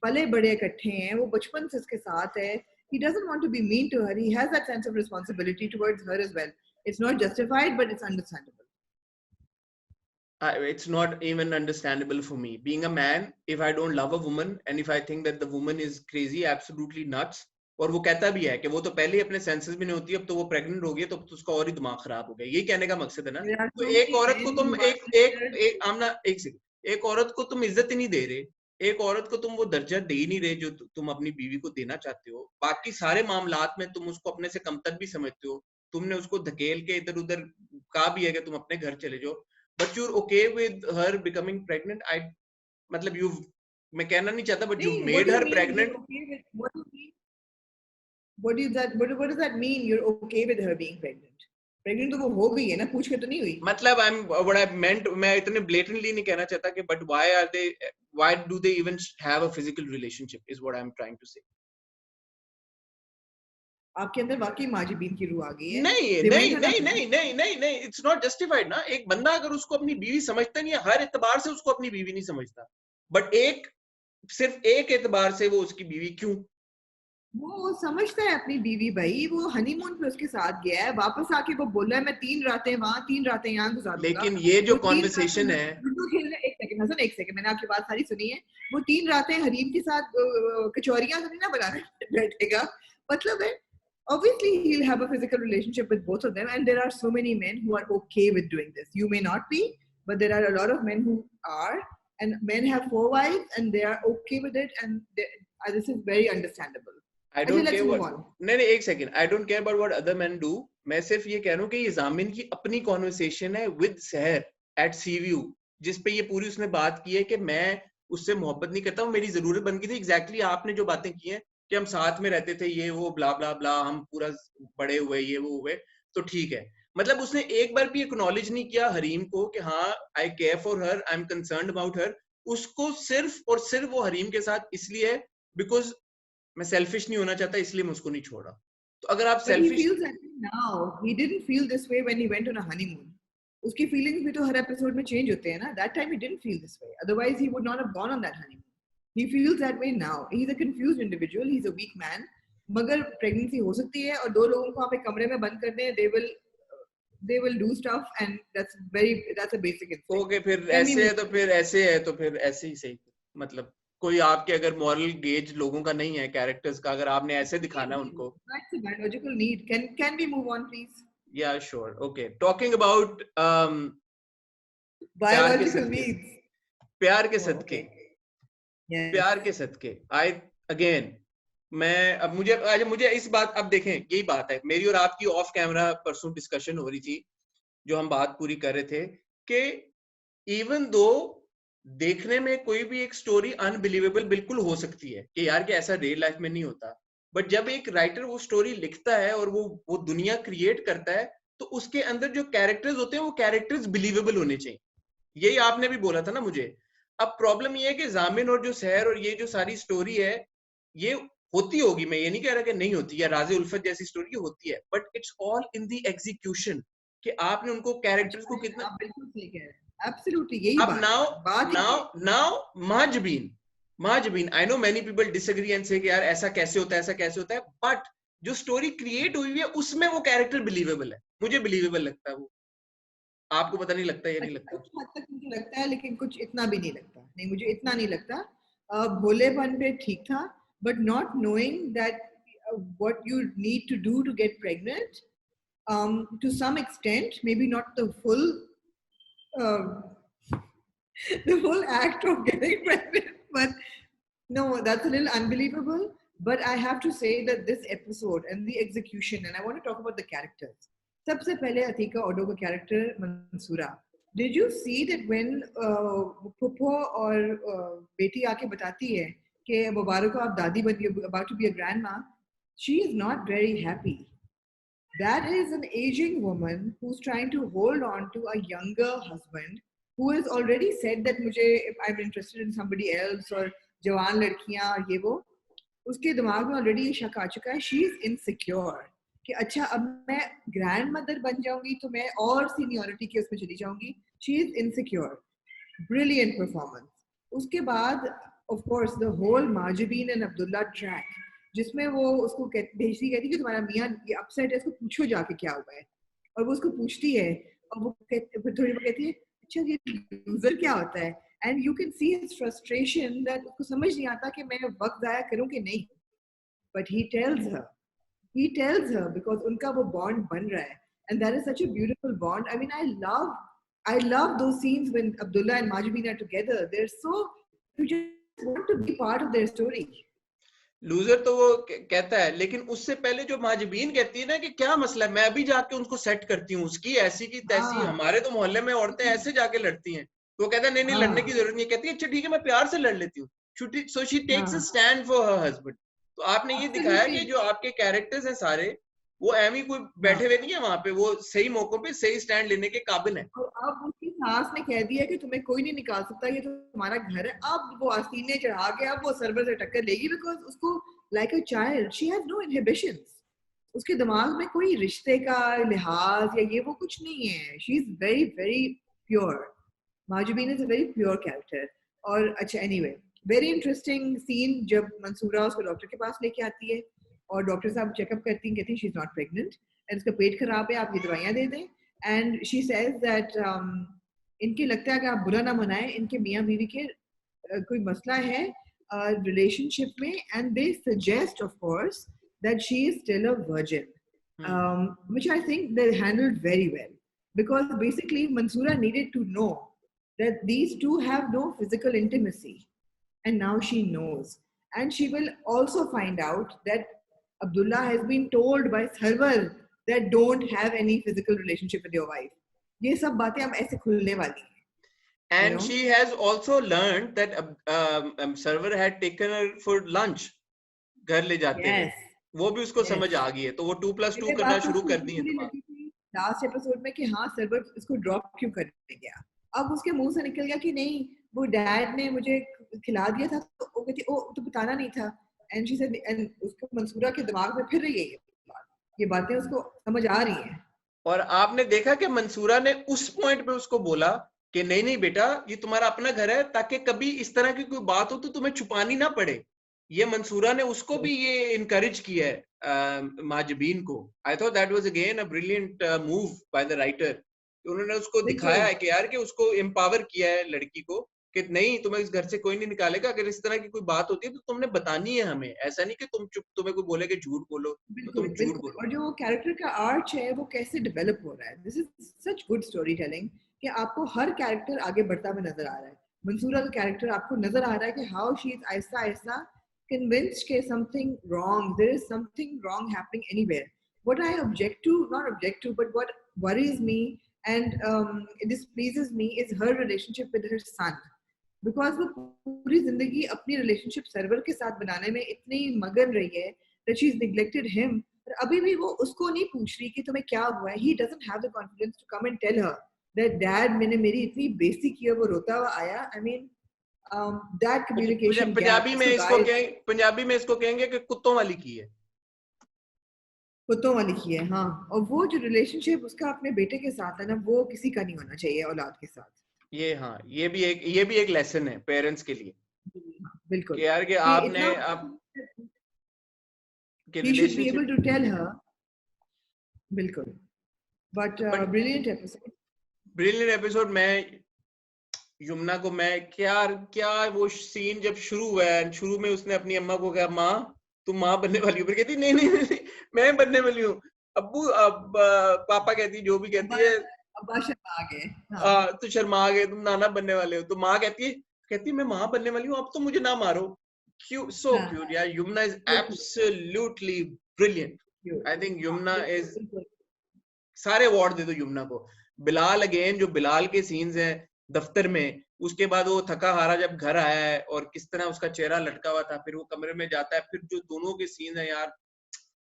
B: पले बड़े इकट्ठे हैं, वो बचपन से इसके साथ है, he doesn't want to be mean to her. He has that sense of responsibility towards her as well. It's not justified, but it's understandable.
A: It's not even understandable for me. Being a man, if I don't love a woman and if I think that the woman is crazy, absolutely nuts, और वो कहता भी है कि वो तो पहले ही अपने सेंसेस भी नहीं होती, अब तो वो प्रेग्नेंट हो गई, तो उसका और ही दिमाग खराब हो गया, यही कहने का मकसद है ना. तो एक औरत को तुम एक आमना एक सेकंड, एक औरत को तुम इज्जत ही नहीं दे रहे, एक औरत को तुम वो दर्जा दे ही नहीं रहे जो तुम अपनी बीवी को देना चाहते हो. बाकी सारे मामलात में तुम उसको अपने से कमतर भी समझते हो. तुमने उसको धकेल के इधर उधर कहा भी है कि तुम अपने घर चले जाओ, but you're okay with her becoming pregnant. मतलब you, मैं कहना नहीं चाहता, but you made her pregnant.
B: What does that mean? You're okay with her being pregnant? Pregnant तो वो हो गई है ना, पूछ के तो नहीं हुई.
A: मतलब what I meant, मैं इतने blatantly नहीं कहना चाहता कि, but why do they even have a physical relationship is what I'm trying to say.
B: आपके अंदर वाकई माजिबीन की रूह आ गई है.
A: नहीं, it's not justified ना. एक बंदा अगर उसको अपनी बीवी समझता नहीं है, हर एतबार से उसको अपनी बीवी नहीं समझता, but सिर्फ एक एतबार से वो उसकी बीवी क्यों?
B: वो समझता है अपनी बीवी भाई. वो हनीमून पे उसके साथ गया है, वापस आके वो बोला है मैं 3 रातें वहाँ 3 रातें यहाँ गुजारूंगा.
A: लेकिन ये जो कॉन्वर्सेशन है,
B: एक सेकंड, मैंने आपकी बात सारी सुनी है. वो 3 रातें हरीम के साथ कचौरियां तो नहीं ना बनाने बैठेगा. मतलब है, obviously he'll have a physical relationship with both of them, and there are so many men who are okay with doing this. You may not be, but there are a lot of men who are, and men have 4 wives and they are okay with it, and this is very understandable.
A: I don't care what, नहीं एक second, I don't care about what other men do. मैं सिर्फ ये कह रहा हूँ कि ये जामिन की अपनी कॉन्वर्सेशन है with सहर at CVU, जिस पे ये पूरी उसने बात की है कि मैं उससे मोहब्बत नहीं करता हूँ, मेरी जरूरत बन गई थी. एग्जैक्टली आपने जो बातें की हैं कि हम साथ में रहते थे, ये वो ब्ला ब्ला ब्ला, हम पूरा बड़े हुए, ये वो हुए, तो ठीक है. मतलब उसने एक बार भी एक्नॉलेज नहीं किया हरीम को कि हाँ I care for her, I am concerned about her. उसको सिर्फ और सिर्फ वो हरीम के साथ इसलिए बिकॉज मैं सेल्फिश नहीं होना चाहता, इसलिए मैं उसको नहीं छोड़ा. तो अगर आप selfish,
B: he didn't feel this way when he went on a honeymoon. उसकी फीलिंग्स भी तो हर एपिसोड में चेंज होते हैं ना. That time he didn't feel this way, otherwise he would not have gone on that honeymoon. He feels that way now. He's a confused individual. He's a weak man. मगर pregnancy हो सकती है और 2 लोगों को आप एक कमरे में बंद कर दें, they will do stuff, and that's a basic instinct.
A: Okay, फिर ऐसे है तो फिर ऐसे ही सही. मतलब कोई आपके अगर मॉरल गेज लोगों का नहीं है, कैरेक्टर्स का, अगर आपने ऐसे दिखाना उनको,
B: that's a biological need. Can we move on please?
A: Yeah, sure. Okay, talking about
B: biological needs.
A: प्यार के सदके. प्यार के सदके. मुझे इस बात, अब देखें, यही बात है मेरी और आपकी ऑफ कैमरा परसों डिस्कशन हो रही थी, जो हम बात पूरी कर रहे थे कि इवन दो देखने में कोई भी एक स्टोरी अनबिलीवेबल बिल्कुल हो सकती है कि यार कि ऐसा रियल लाइफ में नहीं होता, बट जब एक राइटर वो स्टोरी लिखता है और वो दुनिया क्रिएट करता है, तो उसके अंदर जो कैरेक्टर्स होते हैं वो कैरेक्टर्स बिलीवेबल होने चाहिए. यही आपने भी बोला था ना मुझे. अब प्रॉब्लम ये है कि जामिन और जो सहर और ये जो सारी स्टोरी है, ये होती होगी, मैं ये नहीं कह रहा कि नहीं होती, या राज़े उल्फत जैसी स्टोरी होती है, but it's all in the execution कि आपने उनको कैरेक्टर्स को कितना.
B: आप बिल्कुल सही कह रहे हैं. Absolutely, यही
A: बात. Now Mahjabeen, I know many people disagree and say कि यार ऐसा कैसे होता है, but जो स्टोरी क्रिएट हुई है उसमें वो कैरेक्टर बिलीवेबल है. मुझे बिलीवेबल लगता है वो. आपको पता नहीं लगता या नहीं लगता?
B: कुछ हद तक मुझे लगता है, लेकिन कुछ इतना भी नहीं लगता. नहीं, मुझे इतना नहीं लगता. भोलेपन पे ठीक था, but not knowing that what you need to do to get pregnant, to some extent, maybe not the full act of getting pregnant, but no, that's a little unbelievable. But I have to say that this episode and the execution, and I want to talk about the characters. सबसे पहले अतीका ओडो का character Mansura. Did you see that when पुप्पो और बेटी आके बताती है कि मुबारक आप दादी बन गई, about to be a grandma, she is not very happy. That is an aging woman who's trying to hold on to a younger husband who has already said that if I'm interested in somebody else, or जवान लड़कियां और ये वो, उसके दिमाग में already ये शक आ चुका है. She is insecure कि अच्छा अब मैं grandmother बन जाऊंगी तो मैं और seniority के उसमें चली जाऊंगी. She is insecure. Brilliant performance. उसके बाद of course the whole Mahjabeen and Abdullah track. जिसमें वो उसको भेजती कहती है कि तुम्हारा मियाँ ये अपसेट है, इसको पूछो जाके क्या हुआ है, और वो उसको पूछती है और वो फिर थोड़ी बहुत कहती है अच्छा ये लूजर क्या होता है, and you can see his frustration that उसको समझ नहीं आता कि मैं वक्त जाया करूं कि नहीं, but he tells her because उनका वो bond बन रहा है, and that is such a beautiful bond. I mean, I love those scenes when Abdullah and Majbeen are together. They're so, you just want to be part of their story.
A: Loser तो वो कहता है, लेकिन उससे पहले जो माजबीन कहती है ना कि क्या मसला है, मैं अभी जाके उनको सेट करती हूँ, उसकी ऐसी की तैसी, हमारे तो मोहल्ले में औरतें ऐसे जाके लड़ती हैं, तो वो कहता है नहीं नहीं लड़ने की जरूरत नहीं, कहती है अच्छा ठीक है मैं प्यार से लड़ लेती हूँ, so she takes a stand for her husband. तो आपने ये दिखाया कि जो आपके कैरेक्टर्स हैं सारे, वो एम ही कोई बैठे हुए नहीं है वहां पे, वो सही मौकों पे सही स्टैंड लेने के काबिल है।
B: अब उसकी सास ने कह दिया कि तुम्हें कोई नहीं निकाल सकता, ये तो तुम्हारा घर है, अब वो आस्तीने चढ़ा के अब वो सर्वर से टक्कर लेगी, बिकॉज उसको like a child she has no inhibitions, उसके दिमाग में कोई रिश्ते का लिहाज या ये वो कुछ नहीं है, she is very very pure, Mahjabeen is a very pure character. और अच्छा एनीवे, वेरी इंटरेस्टिंग सीन जब मंसूरा उसको डॉक्टर के पास लेके आती है और डॉक्टर साहब चेकअप करती हैं, कहती हैं she is not pregnant and इसका पेट खराब है, आप ये दवाइयाँ दे दें, एंड शी सेज दैट इनके लगता है कि आप बुरा ना मनाएं, इनके मियाँ बीवी के कोई मसला है रिलेशनशिप में, and they suggest of course that she is still a virgin, which I think they handled very well, because basically Mansoora needed to know that these two have no physical intimacy, and now she knows, and she will also find out that Abdullah has been told by Sarwar that don't have any physical relationship with your wife. ये सब बातें अब ऐसे खुलने वाली हैं.
A: And she has also learned that Sarwar had taken her for lunch, घर ले जाते हुए.
B: Yes.
A: वो भी उसको समझ आ गई है, तो वो 2+2 करना शुरू कर दी है
B: लास्ट एपिसोड में कि हाँ सर्वर इसको ड्रॉप क्यों करने गया, अब उसके मुंह से निकल गया कि नहीं वो डैड ने मुझे खिला दिया था, तो वो कहती ओ तो बताना नहीं था, एंड शी सेड, एंड उसको मंसूरा के दिमाग में फिर रही है ये बातें उसको समझ आ रही हैं।
A: और आपने देखा कि मंसूरा ने उस पॉइंट पे उसको बोला कि नहीं नहीं बेटा ये तुम्हारा अपना घर है, ताकि कभी इस तरह की कोई बात हो तो तुम्हें छुपानी ना पड़े। ये मंसूरा ने उसको भी ये इनकरेज किया है माजबीन को। I thought that was again a brilliant move by the writer. उन्होंने उसको दिखाया है कि यार कि उसको एम्पावर किया है लड़की को कि नहीं तुम्हें इस घर से कोई नहीं निकालेगा, अगर इस तरह की कोई बात होती है तो तुमने बतानी है हमें, ऐसा नहीं कि तुम चुप, तुम्हें कोई बोले कि झूठ बोलो तो तुम झूठ बोलो।
B: और जो कैरेक्टर का आर्च है वो कैसे डेवलप हो रहा है, this is such good story telling कि आपको हर कैरेक्टर आगे बढ़ता हुआ नजर आ रहा है। मंसूरा का कैरेक्टर आपको नजर आ रहा है कि how she is Aahista Aahista convinced that something wrong, there is something wrong happening anywhere. What I object to, not object to, but what worries me and displeases me is her relationship with her son, because वो पूरी जिंदगी अपनी relationship server के साथ बनाने में इतनी मगन रही है that she's neglected him, और अभी भी वो उसको नहीं पूछ रही कि तुम्हें क्या हुआ है। He doesn't have the confidence to come and tell her that dad मैंने मेरी इतनी बेइज्जती की है, वो रोता हुआ आया। I mean that communication
A: Punjabi में इसको कहेंगे कि कुत्तों वाली की है,
B: कुत्तों वाली की है। हाँ, और वो जो रिलेशनशिप उसका अपने बेटे के साथ है ना, वो किसी का नहीं होना चाहिए औलाद के साथ।
A: ये हाँ, ये भी एक लेसन है पेरेंट्स के लिए।
B: बिल्कुल
A: कि यार कि आपने आप
B: he should be able to tell her, बिल्कुल। but
A: brilliant episode। मैं यमुना को क्या वो सीन जब शुरू हुआ है, शुरू में उसने अपनी अम्मा को कहा माँ तुम माँ बनने वाली हो, फिर कहती नहीं नहीं नहीं मैं बनने वाली हूँ, अब्बू अब पापा कहती जो भी कहती है,
B: अब्बा शर्मा आ गए,
A: तो शर्मा गए, तुम नाना बनने वाले हो, तो माँ कहती मैं माँ बनने वाली हूँ, अब तो मुझे ना मारो। क्यूट, सो क्यूट यार। Yamuna is absolutely brilliant. I think Yamuna is, सारे अवार्ड दे दो यमुना को। बिलाल अगेन, जो बिलाल के सीन्स हैं दफ्तर में, उसके बाद वो थका हारा जब घर आया है और किस तरह उसका चेहरा लटका हुआ था, फिर वो कमरे में जाता है, फिर जो दोनों के सीन है यार,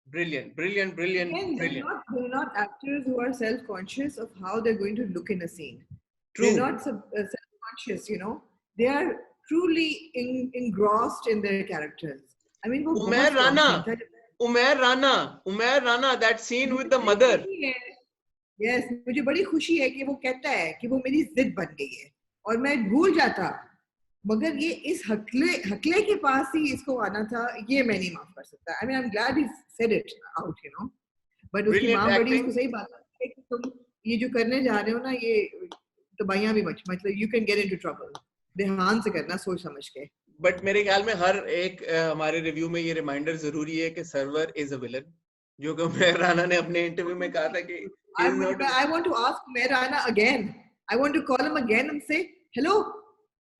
A: brilliant।
B: They're not actors who are self-conscious of how they're going to look in a scene.
A: True.
B: They're not self-conscious, you know. They are truly engrossed in their characters. I mean,
A: Umair Rana, that scene with the mother.
B: Yes, मुझे बड़ी खुशी है कि वो कहता है कि वो मेरी जिद बन गई है और मैं भूल जाता मगर ये इस हकले के पास ही इसको आना था, ये मैं नहीं माफ कर सकता. I mean, I'm glad he said it out, you know. But उसकी
A: Brilliant
B: माँ बड़ी
A: acting.
B: उसको सही बात है कि तुम ये जो करने जा रहे हो ना, ये दबाइयाँ भी मतलब you can get into trouble. ध्यान से करना, सोच समझ के.
A: बट मेरे ख्याल में हर एक हमारे रिव्यू में ये रिमाइंडर जरूरी है कि सर्वर इज अ विलन, जो कि उमर राना ने अपने इंटरव्यू में कहा था कि
B: I want to ask Umair Rana again. I want to call him again and say, hello,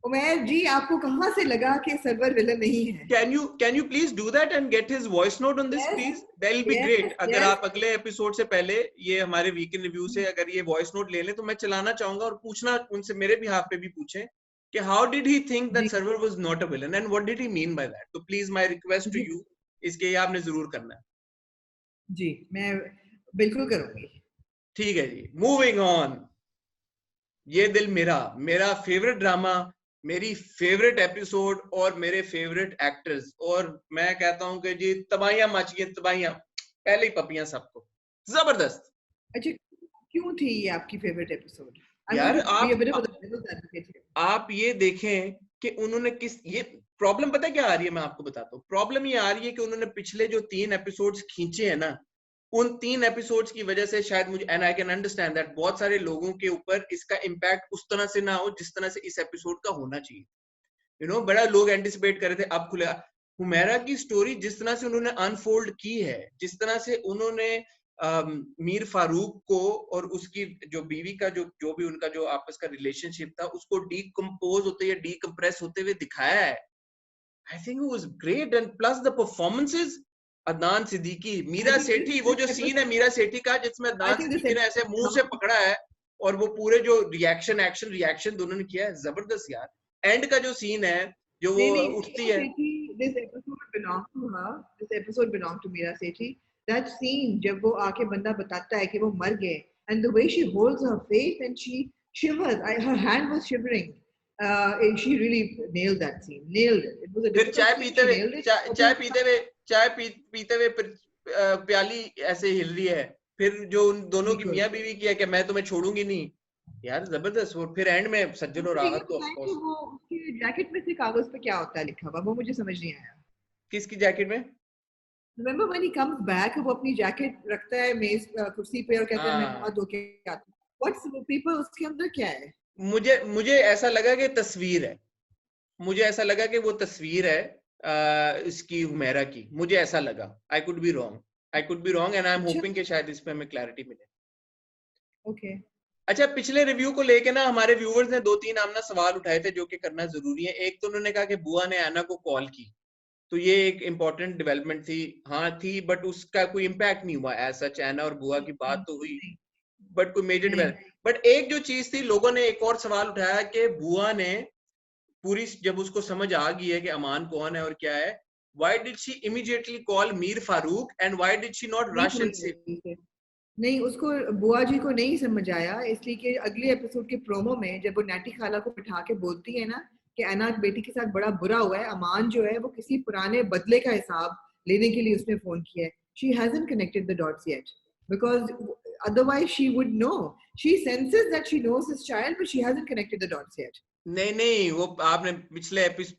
B: Umair जी, आपको कहाँ से लगा कि सर्वर विलन नहीं है?
A: Can you please do that and get his voice note on this,
B: Yes,
A: please? That'll be
B: yes,
A: great. अगर
B: yes.
A: आप अगले एपिसोड से पहले ये हमारे वीकेंड रिव्यू से अगर ये वॉइस नोट ले लें तो मैं चलाना चाहूंगा और पूछना उनसे, मेरे भी हाथ पे भी पूछें कि how did he think that
B: ji,
A: server was not a villain and what did he mean by that? तो please my request to
B: ji,
A: you, इसके ये आपने जरूर करना है.
B: जी, मैं बिल्कुल करूंगी.
A: ठीक है जी, मूविंग ऑन. ये दिल मेरा, मेरा फेवरेट ड्रामा, मेरी फेवरेट एपिसोड और मेरे फेवरेट एक्टर्स, और मैं कहता हूं कि जी तबाहियां मच गई, तबाहियां, पहले ही पपियां सबको, जबरदस्त.
B: अच्छा, क्यों थी ये आपकी फेवरेट एपिसोड? I'm going
A: यार
B: to be a bit of a devil's advocate here.
A: आप ये देखें कि उन्होंने किस, ये प्रॉब्लम पता है क्या आ रही है, मैं आपको बताता हूँ. प्रॉब्लम ये आ रही है कि उन्होंने पिछले जो 3 एपिसोड्स खींचे हैं ना, उन 3 एपिसोड्स की वजह से शायद मुझे, and I can understand that, बहुत सारे लोगों के ऊपर इसका इम्पैक्ट उस तरह से ना हो जिस तरह से इस एपिसोड का होना चाहिए. यू नो, बड़ा लोग एंटिसिपेट कर रहे थे, अब खुलेगा. हुमैरा की स्टोरी जिस तरह से उन्होंने अनफोल्ड की है, जिस तरह से उन्होंने मीर फारूक को और उसकी जो बीवी का जो भी उनका जो आपस का रिलेशनशिप था, उसको डीकंपोज होते या डीकंप्रेस होते हुए दिखाया है. I think it was great, and plus the performances. Adnan Siddiqui, Meera Sethi, वो जो सीन है मीरा सेठी का जिसमें
B: I
A: Adnan
B: think this
A: Siddiqui ने ऐसे मुंह से पकड़ा है और वो पूरे जो एक्शन रिएक्शन दोनों ने किया है, जबरदस्त यार. एंड का जो सीन है, जो वो
B: नहीं,
A: उठती
B: Meera
A: है,
B: Sethi, this episode belonged to her. This episode belonged to Meera Sethi. That scene जब वो आके बंदा बताता है कि वो मर गए, and the way she holds her face and she shivers, her hand was shivering. She really nailed that scene. Nailed it. It was a
A: फिर
B: difficult scene. She nailed it.
A: चाय पीते हुए प्याली ऐसे हिल रही है, फिर जो उन दोनों की
B: बिल्कुल.
A: मियां बीवी की है कि मैं तुम्हें छोड़ूंगी नहीं. यार जबरदस्त. वो फिर एंड में सज्जन और
B: मुझे ये
A: राहत तो ऑफ
B: बताएं कि
A: कोर्स.
B: वो उसके जैकेट में से कागज पे क्या होता है लिखा हुआ, वो मुझे समझ नहीं आया.
A: किसकी जैकेट में?
B: Remember when he comes back, वो अपनी जैकेट रखता है मेज कुर्सी पे और कहता है मैं
A: हाँ,
B: हाथ धो के आता हूँ. What's पेपर उसके अंदर क्या है?
A: मुझे मुझे ऐसा लगा कि तस्वीर है. मुझे ऐसा लगा कि वो तस्वीर है इसकी, हुमैरा की. मुझे ऐसा लगा. I could be wrong and I am
B: अच्छा,
A: होपिंग कि शायद इस पे हमें क्लैरिटी मिले.
B: ओके.
A: अच्छा, पिछले रिव्यू को लेके ना हमारे व्यूअर्स ने 2-3 आमना सवाल उठाए थे जो कि करना जरूरी है. एक तो उन्होंने कहा कि बुआ ने ऐना को कॉल की, तो ये एक इम्पोर्टेंट डेवलपमेंट थी. हाँ थी, बट उसका कोई इम्पैक्ट नहीं हुआ एज सच. ऐना और बुआ की बात तो हुई,
B: नहीं,
A: बट कोई मेजर
B: नहीं.
A: डेवलप. बट एक जो चीज थी, लोगों ने एक और सवाल उठाया कि बुआ ने पूरी, जब उसको समझ आ गई है कि अमान कौन है और क्या है, why did she immediately call Mir Farooq and why did she not
B: नहीं
A: rush
B: समझ
A: and say?
B: रही थी. नहीं, उसको बुआ जी को नहीं समझ आया, इसलिए कि अगले एपिसोड के प्रोमो में जब वो नैटी खाला को बिठा के बोलती है ना कि ऐना बेटी के साथ बड़ा बुरा हुआ है, अमान जो है वो किसी पुराने बदले का हिसाब लेने के लिए उसने फोन किया है. She hasn't connected the dots yet because otherwise she would know. She senses that she knows his child, but she hasn't connected the dots yet.
A: नहीं, वो आपने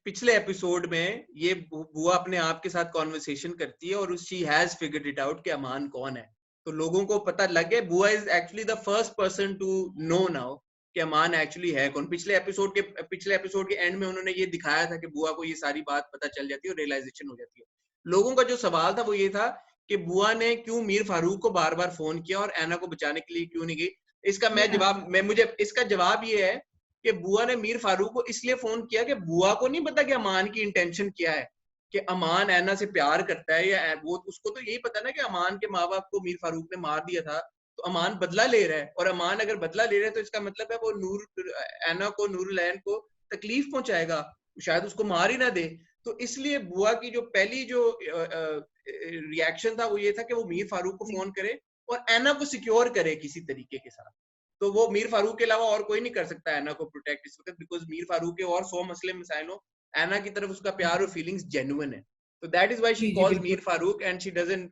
A: पिछले एपिसोड में ये बुआ अपने आप के साथ कॉन्वर्सेशन करती है और she has figured it out कि अमान कौन है. तो लोगों को पता लग गया. बुआ is actually the first person to know now कि अमान एक्चुअली है कौन. पिछले एपिसोड के एंड में उन्होंने ये दिखाया था कि बुआ को ये सारी बात पता चल जाती है और रियलाइजेशन हो जाती है. लोगों का जो सवाल था वो ये था कि बुआ ने क्यों मीर फारूक को बार बार फोन किया और ऐना को बचाने के लिए क्यों नहीं गई. इसका जवाब ये है कि बुआ ने मीर फारूक को इसलिए फोन किया कि बुआ को नहीं पता कि अमान की इंटेंशन क्या है, कि अमान ऐना से प्यार करता है, या वो, उसको तो यही पता ना कि अमान के माँ बाप को मीर फारूक ने मार दिया था, तो अमान बदला ले रहा है. और अमान अगर बदला ले रहा है तो इसका मतलब है वो ऐना को, नूरुलैन को तकलीफ पहुंचाएगा, शायद उसको मार ही ना दे. तो इसलिए बुआ की जो पहली जो रिएक्शन था वो ये था कि वो मीर फारूक को फोन करे और ऐना को सिक्योर करे किसी तरीके के साथ. तो वो मीर फारूक के अलावा और कोई नहीं कर सकता ऐना को प्रोटेक्ट इस वक्त, बिकॉज मीर फारूक के और 100 मसले मसाइल हो, ऐना की तरफ उसका प्यार और फीलिंग्स जेन्युइन है. तो दैट इज व्हाई शी
B: जी, जी,
A: कॉल्स मीर
B: बिल्कुल.
A: Farooq and she doesn't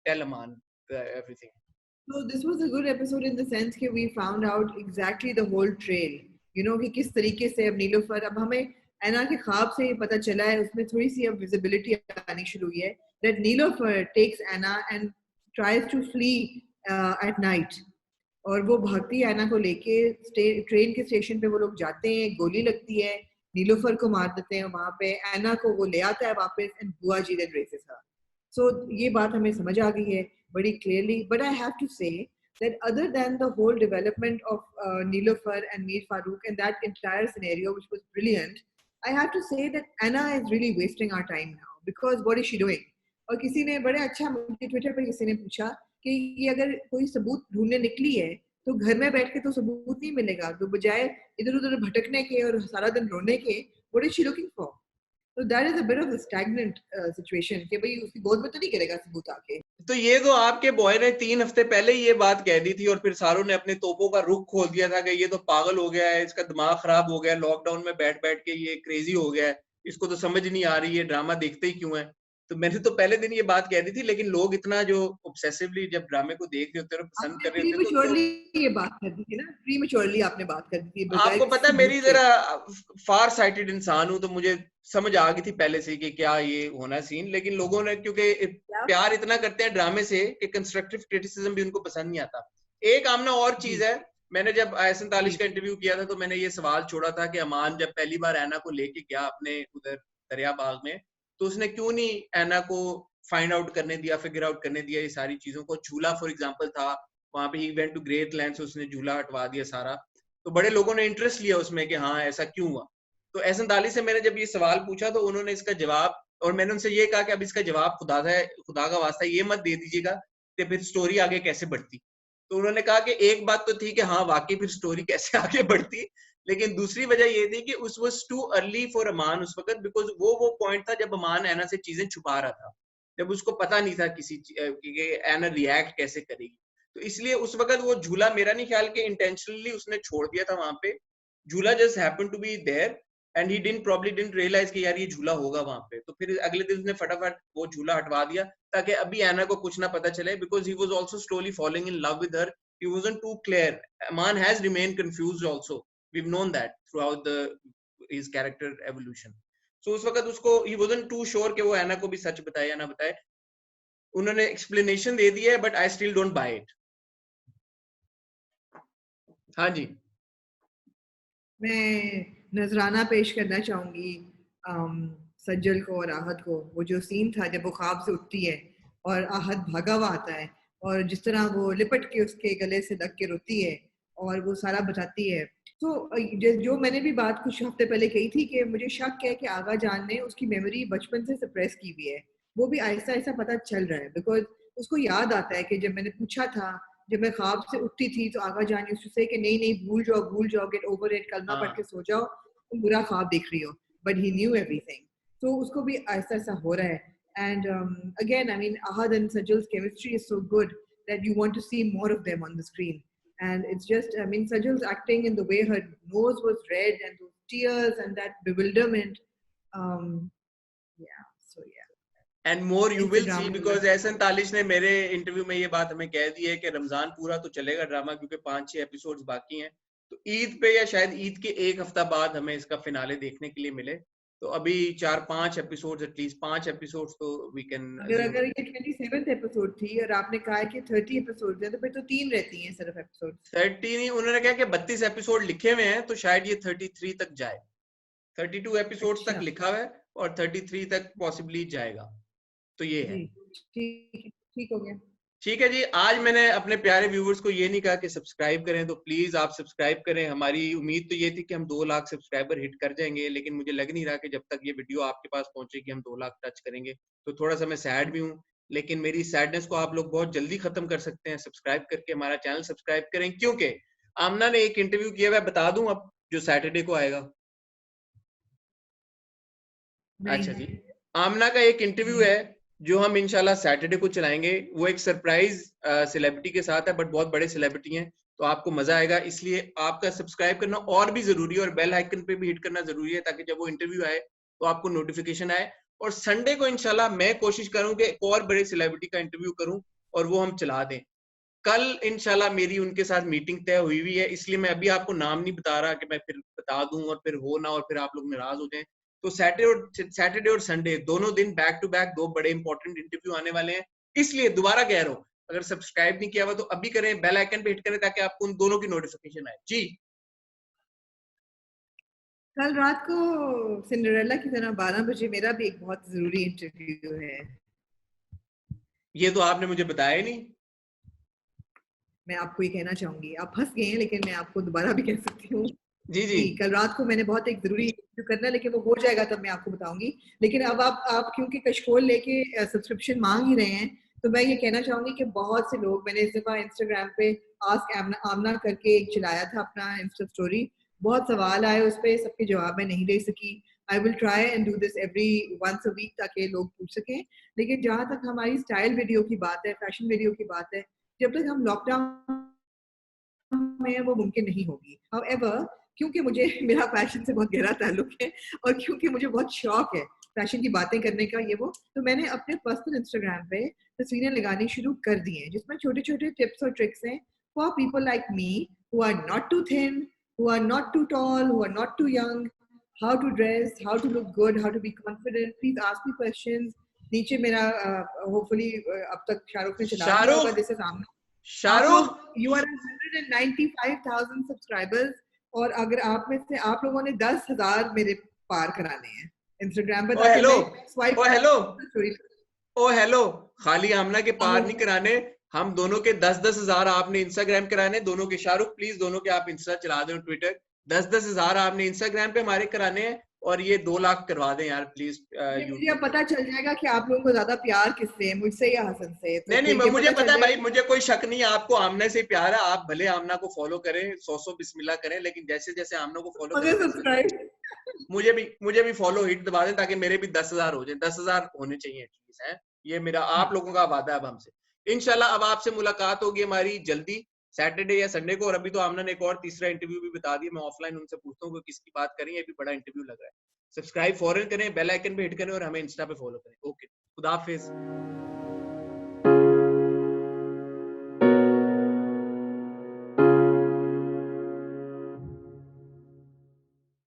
A: tell Aman everything.
B: So this was a good episode in the sense कि we found out exactly the whole trail. You know कि किस तरीके से अब नीलोफर, अब हमें एना के ख्वाब से ये पता चला है, उसमें थोड़ी सी अब विजिबिलिटी आनी शुरू हुई है, that Nilofer takes Anna and tries to flee at night. और वो भागती है एना को लेके, ट्रेन के स्टेशन पे वो लोग जाते हैं, गोली लगती है, नीलोफर को मार देते हैं, वहां पे एना को वो ले आता है वापस, एंड बुआ जी देन रेसेस हर. सो ये बात हमें समझ आ गई है बड़ी clearly. But I have to say that other than the whole development of Nilofer and Mir Farooq and that entire scenario, which was brilliant, I have to say that Anna is really wasting our time now, because what is she doing? और किसी ने बड़े अच्छा मुझे Twitter पर किसी ने पूछा कि ये अगर कोई सबूत ढूंढने निकली है तो घर में बैठ के तो सबूत नहीं मिलेगा, तो बजाय इधर उधर भटकने के और सारा दिन रोने के, what is she looking for? So that is a bit of a stagnant situation कि भाई उसकी गोद में तो नहीं गिरेगा सबूत आके.
A: तो ये तो आपके बॉय ने 3 हफ्ते पहले ये बात कह दी थी और फिर सारों ने अपने तोपों का रुख खोल दिया था कि ये तो पागल हो गया है, इसका दिमाग खराब हो गया है, लॉकडाउन में बैठ बैठ के ये क्रेजी हो गया है, इसको तो समझ नहीं आ रही है, ड्रामा देखते ही क्यों है. तो मैंने तो पहले दिन ये बात कह दी थी, लेकिन लोग इतना जो ऑब्सेसिवली जब ड्रामे को देख रहे होते हैं और पसंद कर रहे होते हैं
B: तो ये बात कर दी थी ना, प्रीमेच्योरली आपने बात कर दी थी.
A: आपको पता है मेरी जरा फार साइटेड इंसान हूं, तो मुझे समझ आ गई थी पहले से कि क्या ये होना सीन. लेकिन लोगों ने क्योंकि प्यार इतना करते हैं ड्रामे से कि कंस्ट्रक्टिव क्रिटिसिज्म भी उनको पसंद नहीं आता. एक आमना और चीज है, मैंने जब IS-47 का इंटरव्यू किया था तो मैंने ये सवाल छोड़ा था कि अमान जब पहली बार ऐना को लेके गया अपने उधर दरिया बाग में, तो उसने क्यों नहीं ऐना को फाइंड आउट करने दिया, फिगर आउट करने दिया ये सारी चीजों को. झूला फॉर एग्जाम्पल था वहां पे, he went to great lands, उसने झूला हटवा दिया सारा. तो बड़े लोगों ने इंटरेस्ट लिया उसमें कि हाँ ऐसा क्यों हुआ. तो IS-47 से मैंने जब ये सवाल पूछा तो उन्होंने इसका जवाब, और मैंने उनसे ये कहा कि अब इसका जवाब खुदा का वास्ता ये मत दे दीजिएगा कि फिर स्टोरी आगे कैसे बढ़ती. तो उन्होंने कहा कि एक बात तो थी कि हाँ वाकई फिर स्टोरी कैसे आगे बढ़ती, लेकिन दूसरी वजह ये थी कि उस वाज टू अर्ली फॉर अमान उस वक्त, बिकॉज वो पॉइंट था जब अमान ऐना से चीजें छुपा रहा था, जब उसको पता नहीं था किसी कि ऐना रिएक्ट कैसे करेगी. तो इसलिए उस वक्त वो झूला मेरा नहीं ख्याल कि इंटेंशनली उसने छोड़ दिया था वहां पे. झूला just happen to be there and he didn't realize कि यार ये झूला होगा वहां पे. तो फिर अगले दिन उसने फटाफट वो झूला हटवा दिया ताकि अभी ऐना को कुछ ना पता चले, because he was also slowly following in love with her. He wasn't too clear. Aman has remained confused also. We've known that throughout his character evolution. So उस वक्त उसको he wasn't too sure कि वो ऐना को भी सच बताए या ना बताए. उन्होंने explanation दे दी है, but I still don't buy it. हाँ जी.
B: मैं नजराना पेश करना चाहूंगी सज्जल को और आहत को. वो जो सीन था जब वो ख्वाब से उठती है और आहत भागा हुआ आता है और जिस तरह वो लिपट के उसके गले से लग के रोती है और वो सारा बताती है. तो जो मैंने भी बात कुछ हफ्ते पहले कही थी कि मुझे शक है कि आगा जान ने उसकी मेमोरी बचपन से सप्रेस की हुई है. वो भी आहिस्ता आहिस्ता पता चल रहा है, बिकॉज उसको याद आता है कि जब मैंने पूछा था, जब मैं ख्वाब से उठती थी तो आगा जान यूज्ड टू से कि नहीं नहीं भूल जाओ, गेट ओवर इट, कलमा पढ़ के सो जाओ, तुम बुरा ख्वाब देख रही हो. But he new everything. तो उसको भी आहिस्ता आहिस्ता हो रहा है. And again, I mean, Ahad and Sajjal's chemistry is so good that you want to see more of them on the screen. And it's just, I mean, Sajjal's acting in the way her nose was red and those tears and that bewilderment. Yeah, so yeah.
A: And more you will see, because IS-47 ने मेरे interview में ये बात हमें कह दी है कि रमजान पूरा तो चलेगा ड्रामा, क्योंकि 5-6 एपिसोड्स बाकी हैं. तो ईद पे या शायद ईद के एक हफ्ता बाद हमें इसका फिनाले देखने के लिए मिले. तो अभी 4-5 एपिसोड्स, एटलीस्ट 5 एपिसोड्स तो वी कैन.
B: अगर ये 27th एपिसोड थी और आपने कहा कि 30 एपिसोड्स हैं, तो फिर तो 3 रहती हैं सिर्फ एपिसोड.
A: 30 नहीं, उन्होंने कहा कि 32 एपिसोड लिखे हुए हैं, तो शायद ये 33 तक जाए. 32 एपिसोड्स तक लिखा हुआ है और 33 तक पॉसिबली जाएगा. तो ये है.
B: ठीक हो गया.
A: ठीक है जी. आज मैंने अपने प्यारे व्यूवर्स को ये नहीं कहा कि सब्सक्राइब करें, तो प्लीज आप सब्सक्राइब करें. हमारी उम्मीद तो ये थी कि हम 2 लाख सब्सक्राइबर हिट कर जाएंगे, लेकिन मुझे लग नहीं रहा कि जब तक ये वीडियो आपके पास पहुंचेगी हम 2 लाख टच करेंगे. तो थोड़ा सा मैं सैड भी हूँ, लेकिन मेरी सैडनेस को आप लोग बहुत जल्दी खत्म कर सकते हैं सब्सक्राइब करके. हमारा चैनल सब्सक्राइब करें, क्योंकि आमना ने एक इंटरव्यू किया हुआ है, बता दूं अब, जो सैटरडे को आएगा. अच्छा जी. आमना का एक इंटरव्यू है जो हम इंशाल्लाह सैटरडे को चलाएंगे. वो एक सरप्राइज सेलिब्रिटी के साथ है, बट बहुत बड़े सेलिब्रिटी हैं, तो आपको मजा आएगा. इसलिए आपका सब्सक्राइब करना और भी जरूरी है और बेल आइकन पे भी हिट करना जरूरी है, ताकि जब वो इंटरव्यू आए तो आपको नोटिफिकेशन आए. और संडे को इंशाल्लाह मैं कोशिश करूं कि एक और बड़े सेलिब्रिटी का इंटरव्यू करूं और वो हम चला दें. कल इंशाल्लाह मेरी उनके साथ मीटिंग तय हुई हुई है, इसलिए मैं अभी आपको नाम नहीं बता रहा कि मैं फिर बता दूं और फिर हो ना और फिर आप लोग नाराज हो जाएं। तो सैटरडे और संडे दोनों दिन बैक टू बैक 2 बड़े इंपॉर्टेंट इंटरव्यू आने वाले हैं, इसलिए दोबारा कह रहा हूं, अगर सब्सक्राइब नहीं किया हुआ तो अभी करें, बेल आइकन पे हिट करें ताकि आपको उन दोनों की नोटिफिकेशन आए। जी
B: कल रात को सिंड्रेला की तरह 12 बजे मेरा भी एक बहुत जरूरी इंटरव्यू है।
A: ये तो आपने मुझे बताया ही नहीं।
B: मैं आपको ये कहना चाहूंगी, आप हंस गए हैं लेकिन मैं आपको दोबारा भी कह सकती हूँ
A: जी जी
B: कि कल रात को मैंने बहुत एक जरूरी इंटरव्यू करना है, लेकिन वो हो जाएगा तब मैं आपको बताऊंगी। लेकिन अब आप क्योंकि कशकोल लेके सब्सक्रिप्शन मांग ही रहे हैं, तो मैं ये कहना चाहूंगी कि बहुत से लोग, मैंने इस दफा इंस्टाग्राम पे आस्क आमना करके एक चलाया था अपना इंस्टा स्टोरी, बहुत सवाल आए उस पर, सबके जवाब मैं नहीं दे सकी। I will try and do this every once a week ताकि लोग पूछ सकें। लेकिन जहां तक हमारी स्टाइल वीडियो की बात है, फैशन वीडियो की बात है, जब तक हम लॉकडाउन में वो मुमकिन नहीं होगी। However, क्योंकि मुझे मेरा फैशन से बहुत गहरा ताल्लुक है और क्योंकि मुझे बहुत शौक है फैशन की बातें करने का, ये वो, तो मैंने अपने पर्सनल इंस्टाग्राम पे तस्वीरें लगानी शुरू कर दी हैं जिसमें छोटे छोटे टिप्स और ट्रिक्स हैं for people like me who are not too thin, who are not too tall, who are not too young, how to dress, how to look good, how to be confident. Please ask me questions. नीचे मेरा hopefully अब तक शाहरुख ने चला दिया होगा,
A: Shahrukh
B: this is आमना। आप
A: शाहरुख
B: लोग, यू आर 195,000 सब्सक्राइबर्स, और अगर आप में से आप लोगों ने 10,000 मेरे पार कराने हैं इंस्टाग्राम पे
A: ओ
B: ताकि
A: हेलो
B: मैं स्वाइप
A: ओ हेलो
B: स्टोरी।
A: ओ हेलो, खाली आमना के
B: आहो,
A: पार नहीं कराने, हम दोनों के 10-10 हजार आपने इंस्टाग्राम कराने दोनों के। शाहरुख प्लीज दोनों के आप इंस्टा चला दें, ट्विटर। 10-10 हजार आपने इंस्टाग्राम पे हमारे कराने हैं और ये 2 लाख करवा दें यार प्लीज
B: ये मुझे
A: यूट्यूब
B: अब
A: पे।
B: पता चल जाएगा कि आप लोगों को ज्यादा प्यार किससे है, मुझसे या हसन से, तो
A: नहीं नहीं,
B: फिर ये
A: मुझे
B: पता
A: पता
B: चल
A: है भाई,
B: जाएगा।
A: मुझे कोई शक नहीं है, आपको आमना से प्यार है, आप भले आमना को फॉलो करें, 100 बिस्मिल्लाह करें, लेकिन जैसे जैसे आमना को फॉलो करें
B: मगर
A: वैसे
B: सब्सक्राइब
A: मुझे भी फॉलो हिट दबा दें ताकि मेरे भी 10,000 हो जाए। 10,000 होने चाहिए एटलीस्ट, है ये मेरा आप लोगों का वादा है अब हमसे। इंशाल्लाह अब आपसे मुलाकात होगी हमारी जल्दी, सैटरडे या संडे को। और अभी तो आमना ने एक और तीसरा इंटरव्यू भी बता दिया, मैं ऑफलाइन उनसे पूछता हूँ कि किसकी बात करें, ये भी बड़ा इंटरव्यू लग रहा है। सब्सक्राइब फौरन करें, बेल आइकन पे हिट करें और हमें इंस्टा पे फॉलो करें। ओके, खुदा हाफिज।